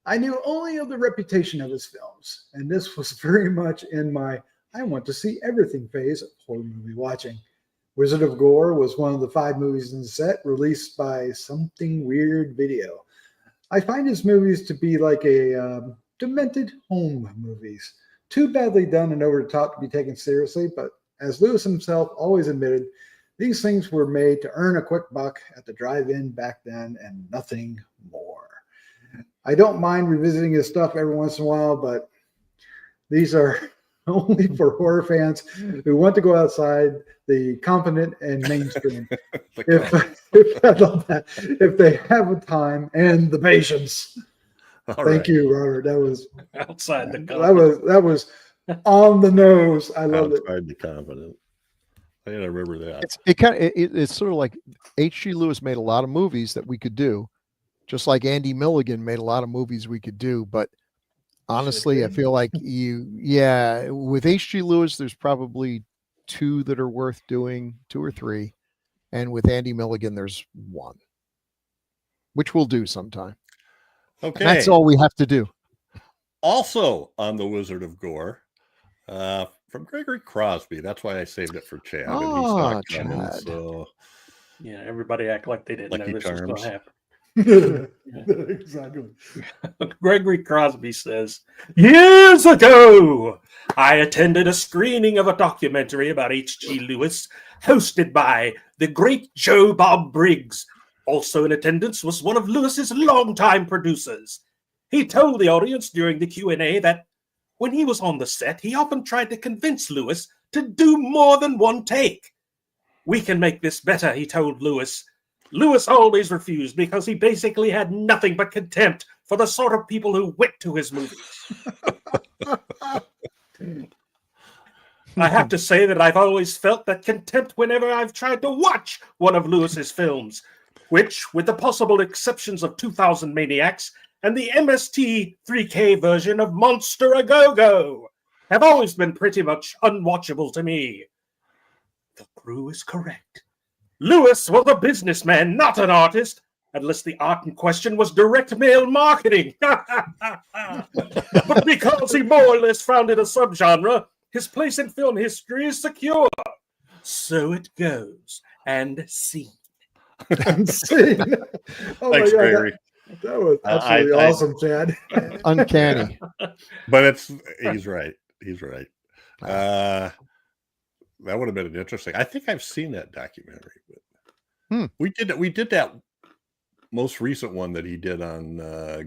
I knew only of the reputation of his films, and this was very much in my I want to see everything phase of horror movie watching. Wizard of Gore was one of the 5 movies in the set released by Something Weird Video. I find his movies to be like a demented home movies. Too badly done and over the top to be taken seriously, but as Lewis himself always admitted, these things were made to earn a quick buck at the drive-in back then and nothing more. I don't mind revisiting his stuff every once in a while, but these are only for horror fans who want to go outside the confident and mainstream. If they have the time and the patience. Thank you, Robert. That was Outside the that was on the nose. I love it. Outside the confident. I gotta remember that. It's sort of like H.G. Lewis made a lot of movies that we could do, just like Andy Mulligan made a lot of movies we could do. But honestly, I feel like with H.G. Lewis, there's probably 2 that are worth doing, 2 or 3. And with Andy Mulligan, there's 1, which we'll do sometime. Okay. And that's all we have to do. Also on The Wizard of Gore, from Gregory Crosby. That's why I saved it for Chad. And he's not coming, Chad. so Yeah, everybody act like they didn't Lucky know this was going Charms. to happen. Exactly. Gregory Crosby says, years ago, I attended a screening of a documentary about H.G. Lewis, hosted by the great Joe Bob Briggs. Also in attendance was one of Lewis's longtime producers. He told the audience during the Q&A that when he was on the set, he often tried to convince Lewis to do more than one take. We can make this better, he told Lewis. Lewis always refused because he basically had nothing but contempt for the sort of people who went to his movies. I have to say that I've always felt that contempt whenever I've tried to watch one of Lewis's films, which, with the possible exceptions of 2000 Maniacs and the MST 3K version of Monster A Go-Go, have always been pretty much unwatchable to me. The Grue is correct. Lewis was a businessman, not an artist, unless the art in question was direct mail marketing. But because he more or less founded a subgenre, his place in film history is secure. So it goes, and scene. Insane. Oh thanks, my God, Gregory. that was absolutely awesome, Chad. Uncanny. But he's right. He's right. That would have been an interesting. I think I've seen that documentary. But we did that most recent one that he did on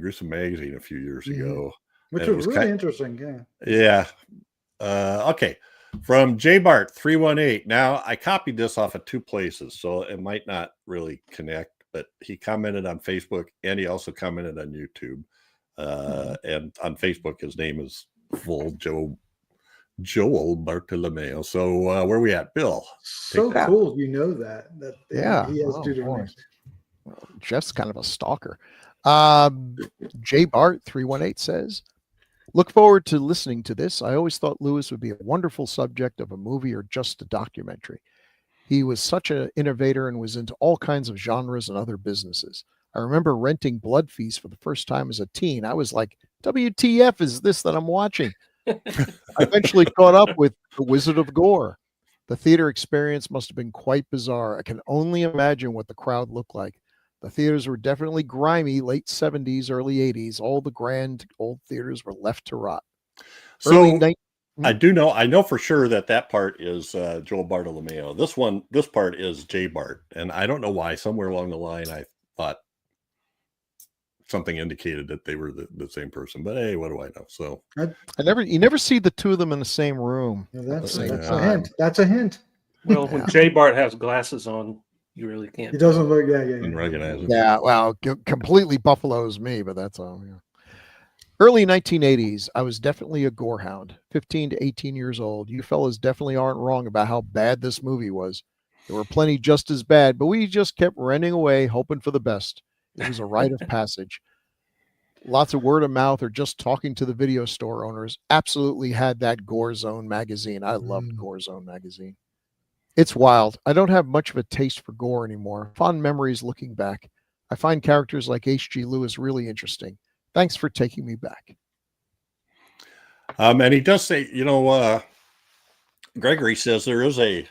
Gruesome magazine a few years ago, Which was really interesting. Yeah. Okay. From J Bart 318. Now I copied this off of 2 places, so it might not really connect. But he commented on Facebook and he also commented on YouTube. And on Facebook, his name is full Joel Bartolomeo. So where are we at, Bill? So cool, you know that he has 2 different names. Jeff's kind of a stalker. J Bart 318 says, look forward to listening to this. I always thought Lewis would be a wonderful subject of a movie or just a documentary. He was such an innovator and was into all kinds of genres and other businesses. I remember renting Blood Feast for the first time as a teen. I was like, WTF is this that I'm watching? I eventually caught up with The Wizard of Gore. The theater experience must have been quite bizarre. I can only imagine what the crowd looked like. The theaters were definitely grimy, late 70s, early 80s. All the grand old theaters were left to rot. So I know for sure that part is Joel Bartolomeo. This part is J Bart. And I don't know why. Somewhere along the line, I thought something indicated that they were the same person, but hey, what do I know? So you never see the 2 of them in the same room. That's a hint. That's a hint. Well, when Jay Bart has glasses on, you really can't. He doesn't look. Yeah. And recognize it. Yeah, well, completely buffaloes me, but that's all. Yeah. Early 1980s, I was definitely a gore hound, 15 to 18 years old. You fellas definitely aren't wrong about how bad this movie was. There were plenty just as bad, but we just kept running away, hoping for the best. It was a rite of passage. Lots of word of mouth or just talking to the video store owners. Absolutely had that Gore Zone magazine. I loved Gore Zone magazine. It's wild. I don't have much of a taste for gore anymore. Fond memories looking back. I find characters like H.G. Lewis really interesting. Thanks for taking me back. And he does say, Gregory says there is a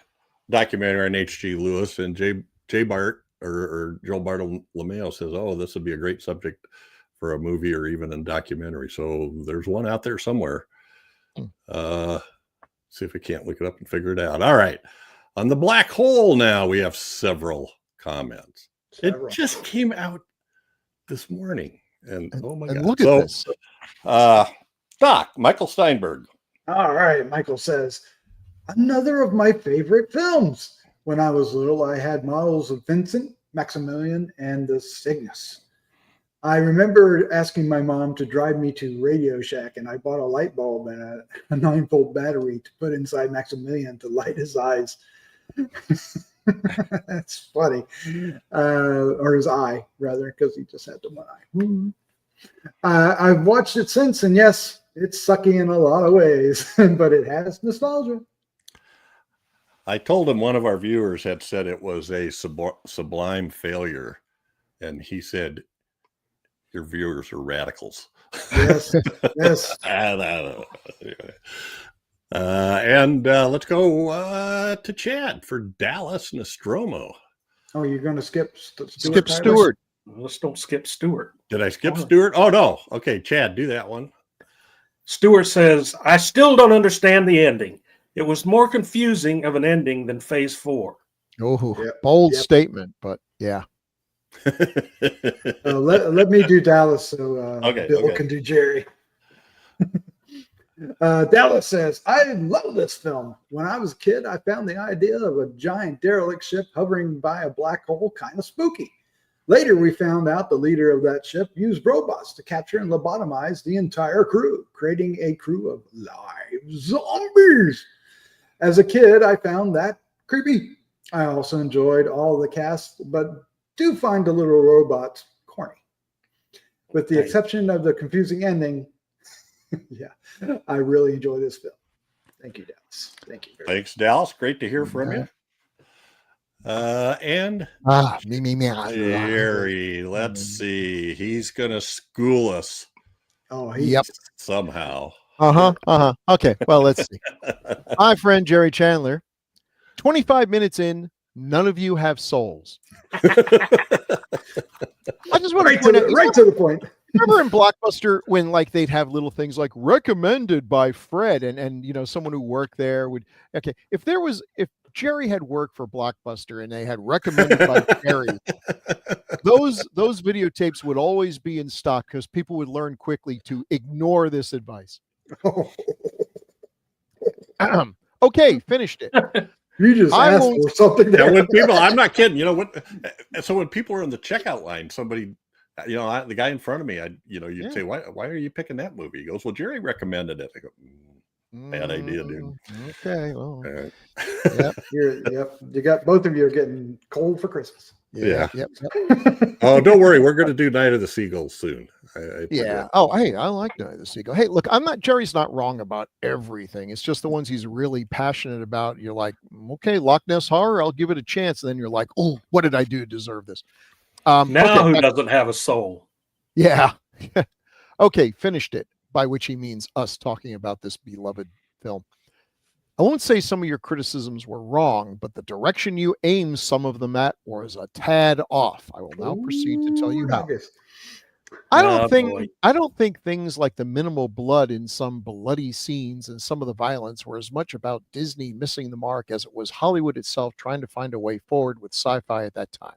documentary on H.G. Lewis, and Jay Bart or Joe Bartolomeo says, oh, this would be a great subject for a movie or even a documentary. So there's one out there somewhere. See if we can't look it up and figure it out. All right. On the black hole now, we have several comments. It just came out this morning. And oh my God. Look at this. Doc, Michael Steinberg. All right. Michael says, another of my favorite films. When I was little, I had models of Vincent, Maximilian, and the Cygnus. I remember asking my mom to drive me to Radio Shack, and I bought a light bulb and a 9-volt battery to put inside Maximilian to light his eyes. That's funny. Or his eye, rather, because he just had the one eye. I've watched it since, and yes, it's sucky in a lot of ways, but it has nostalgia. I told him one of our viewers had said it was a sublime failure, and he said, your viewers are radicals. Yes, yes. And let's go to Chad for Dallas Nostromo. Oh, you're going to skip Stewart. Let's don't skip Stewart. Did I skip Stewart? Oh, no. Okay, Chad, do that one. Stewart says, I still don't understand the ending. It was more confusing of an ending than Phase 4. Oh, bold statement, but yeah. Let me do Dallas so Bill can do Jerry. Dallas says, I love this film. When I was a kid, I found the idea of a giant derelict ship hovering by a black hole kind of spooky. Later, we found out the leader of that ship used robots to capture and lobotomize the entire crew, creating a crew of live zombies. As a kid, I found that creepy. I also enjoyed all the cast, but do find the little robots corny. With the exception of the confusing ending, yeah, I really enjoy this film. Thank you, Dallas. Thank you. Thanks, Dallas. Great to hear from you. And Jerry, let's see. He's gonna school us. Oh, somehow. Okay, well, let's see. My friend Jerry Chandler. 25 minutes in, none of you have souls. I just want to point out, right to the point. Remember in Blockbuster when like they'd have little things like recommended by Fred and someone who worked there would if Jerry had worked for Blockbuster and they had recommended by Jerry, those videotapes would always be in stock because people would learn quickly to ignore this advice. Okay, finished it. You just asked for something. When people, I'm not kidding. You know what? So when people are in the checkout line, somebody, the guy in front of me, you'd say, why are you picking that movie? He goes, well, Jerry recommended it. I go, bad idea, dude. Okay, well, you got both of you are getting cold for Christmas. Yeah. Oh, don't worry, we're going to do Night of the Seagulls soon. Oh, hey, I like Night of the Seagull. Hey, look, Jerry's not wrong about everything. It's just the ones he's really passionate about. You're like, okay, Loch Ness Horror, I'll give it a chance. And then you're like, oh, what did I do to deserve this? Who doesn't have a soul? Yeah. Okay, finished it, by which he means us talking about this beloved film. I won't say some of your criticisms were wrong, but the direction you aimed some of them at was a tad off. I will now proceed to tell you how. I don't think things like the minimal blood in some bloody scenes and some of the violence were as much about Disney missing the mark as it was Hollywood itself trying to find a way forward with sci-fi at that time.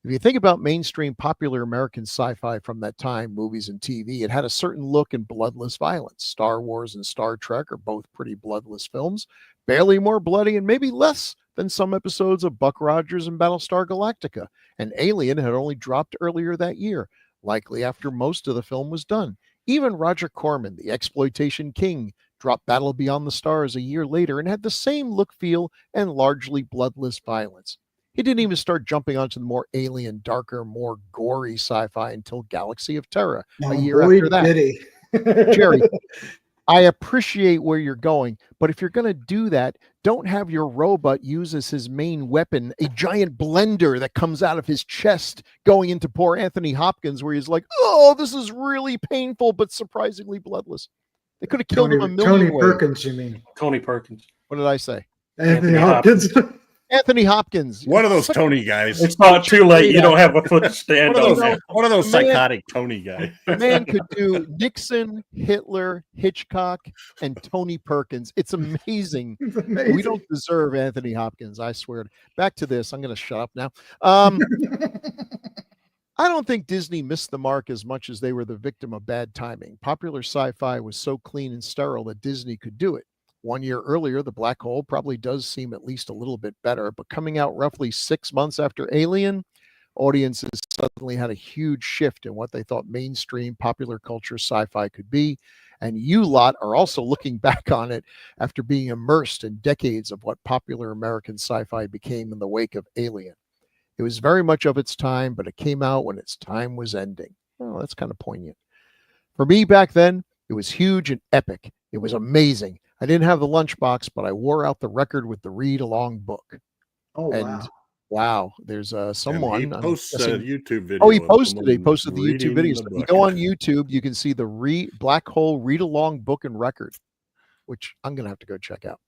If you think about mainstream popular American sci-fi from that time, movies and TV, it had a certain look and bloodless violence. Star Wars and Star Trek are both pretty bloodless films, barely more bloody and maybe less than some episodes of Buck Rogers and Battlestar Galactica. And Alien had only dropped earlier that year, likely after most of the film was done. Even Roger Corman, the exploitation king, dropped Battle Beyond the Stars a year later and had the same look, feel, and largely bloodless violence. He didn't even start jumping onto the more alien, darker, more gory sci-fi until Galaxy of Terror a year after that. Jerry, I appreciate where you're going, but if you're going to do that, don't have your robot use as his main weapon a giant blender that comes out of his chest going into poor Anthony Hopkins, where he's like, oh, this is really painful, but surprisingly bloodless. They could have killed him a million Tony ways. Perkins, you mean? Tony Perkins. What did I say? Anthony Hopkins. Anthony Hopkins. One of those Tony guys. It's not too late. You don't have a foot to stand on. One of those psychotic Tony guys. The man could do Nixon, Hitler, Hitchcock, and Tony Perkins. It's amazing. We don't deserve Anthony Hopkins, I swear. Back to this. I'm going to shut up now. I don't think Disney missed the mark as much as they were the victim of bad timing. Popular sci-fi was so clean and sterile that Disney could do it. 1 year earlier, The Black Hole probably does seem at least a little bit better, but coming out roughly 6 months after Alien, audiences suddenly had a huge shift in what they thought mainstream popular culture sci-fi could be. And you lot are also looking back on it after being immersed in decades of what popular American sci-fi became in the wake of Alien. It was very much of its time, but it came out when its time was ending. Oh, that's kind of poignant. For me back then, it was huge and epic. It was amazing. I didn't have the lunchbox, but I wore out the record with the read-along book. Oh, and wow, there's someone. And he posts a YouTube video. Oh, he posted the YouTube videos. If you go on YouTube, you can see the Black Hole read-along book and record, which I'm going to have to go check out.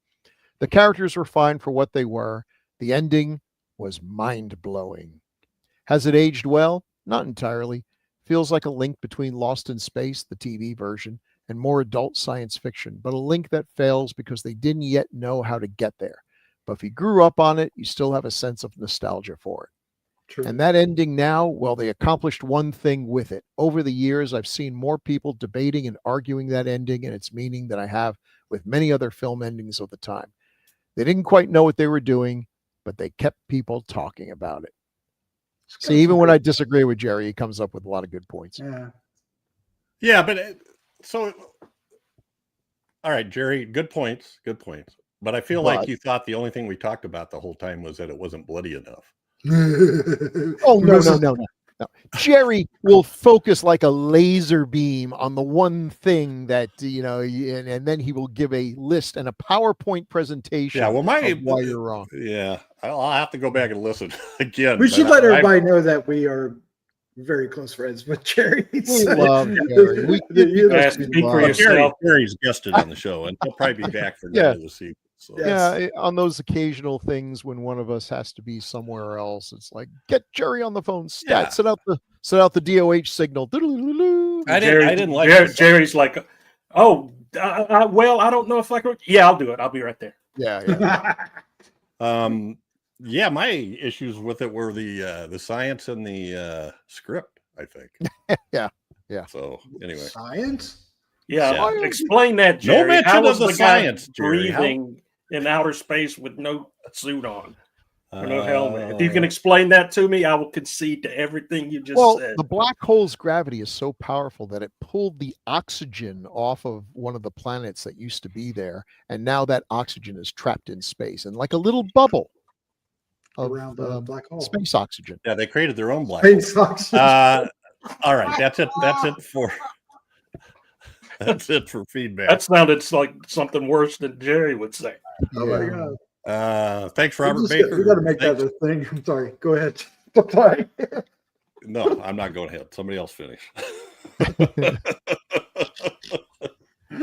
The characters were fine for what they were. The ending was mind-blowing. Has it aged well? Not entirely. Feels like a link between Lost in Space, the TV version, and more adult science fiction, but a link that fails because they didn't yet know how to get there. But if you grew up on it, you still have a sense of nostalgia for it. True. And that ending now, well, they accomplished one thing with it. Over the years, I've seen more people debating and arguing that ending and its meaning than I have with many other film endings of the time. They didn't quite know what they were doing, but they kept people talking about it. See, even when I disagree with Jerry, he comes up with a lot of good points. Yeah, but so, all right, Jerry, good points. But I feel like you thought the only thing we talked about the whole time was that it wasn't bloody enough. Oh, no. Jerry will focus like a laser beam on the one thing that, and then he will give a list and a PowerPoint presentation. Yeah, well, of why you're wrong. Yeah, I'll have to go back and listen again. We should let everybody know that we are very close friends with Jerry. We love Jerry. Speak for yourself. Jerry's guested on the show, and he'll probably be back for the sequel. So. Yeah, on those occasional things when one of us has to be somewhere else, it's like, get Jerry on the phone. Set out the DOH signal. I didn't like Jerry's like, oh, well, I don't know if I could. Yeah, I'll do it. I'll be right there. Yeah. Yeah, my issues with it were the science and the script, I think. Yeah. So anyway, science. Yeah, explain that, Jerry. No mention How was of the science, Jerry. Breathing in outer space with no suit on, or no helmet? If you can explain that to me, I will concede to everything you just said. The black hole's gravity is so powerful that it pulled the oxygen off of one of the planets that used to be there, and now that oxygen is trapped in space, and like a little bubble around the black hole, space oxygen. Yeah, they created their own black hole. Space oxygen. All right, that's it for. That's it for feedback. That sounded like something worse than Jerry would say. Oh my God. Thanks, Robert Baker. We got to make that a thing. I'm sorry. Go ahead. Sorry. No, I'm not going ahead. Somebody else finish.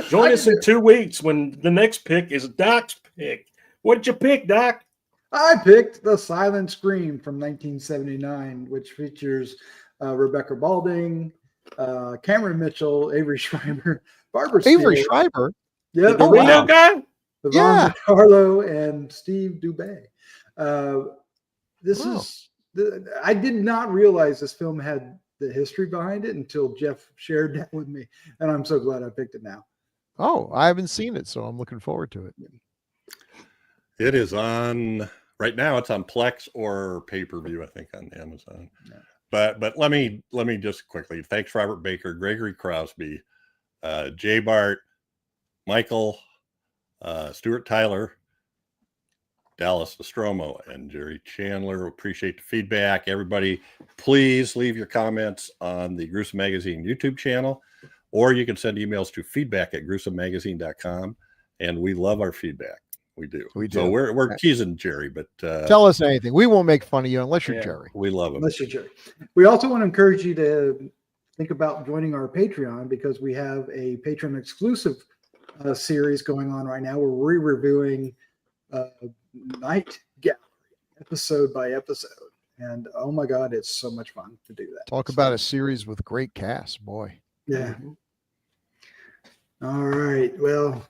Join us in 2 weeks when the next pick is Doc's pick. What'd you pick, Doc? I picked The Silent Scream from 1979, which features Rebecca Balding, Cameron Mitchell, Avery Schreiber, Barbara Avery Steele. Schreiber? Yeah. The Reno guy? Yvonne Carlo and Steve Dubé. This I did not realize this film had the history behind it until Jeff shared that with me, and I'm so glad I picked it now. Oh, I haven't seen it, so I'm looking forward to it. It is on right now. It's on Plex or pay-per-view, I think, on Amazon. Yeah. But let me just quickly thanks Robert Baker, Gregory Crosby, Jay Bart, Michael, Stuart Tyler, Dallas Nostromo, and Jerry Chandler. Appreciate the feedback. Everybody, please leave your comments on the Gruesome Magazine YouTube channel, or you can send emails to feedback@gruesomemagazine.com. And we love our feedback. We do. We do. So we're teasing Jerry, but Tell us anything. We won't make fun of you unless you're Jerry. we love him. Unless you're Jerry. We also want to encourage you to think about joining our Patreon, because we have a Patreon exclusive series going on right now where we're reviewing Night Gallery episode by episode. And oh my God, it's so much fun to do that. Talk about a series with great cast, boy. Yeah. All right. Well,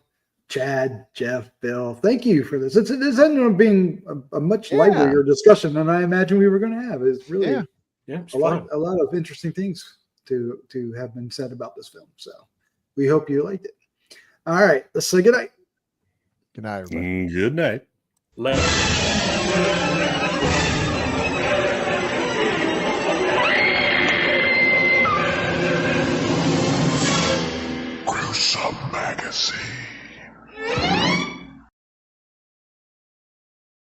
Chad, Jeff, Bill, thank you for this. It's ended up being a much livelier discussion than I imagined we were going to have. It's really It's a lot of interesting things to have been said about this film. So we hope you liked it. All right. Let's say goodnight. Good night, everybody. Good night. Let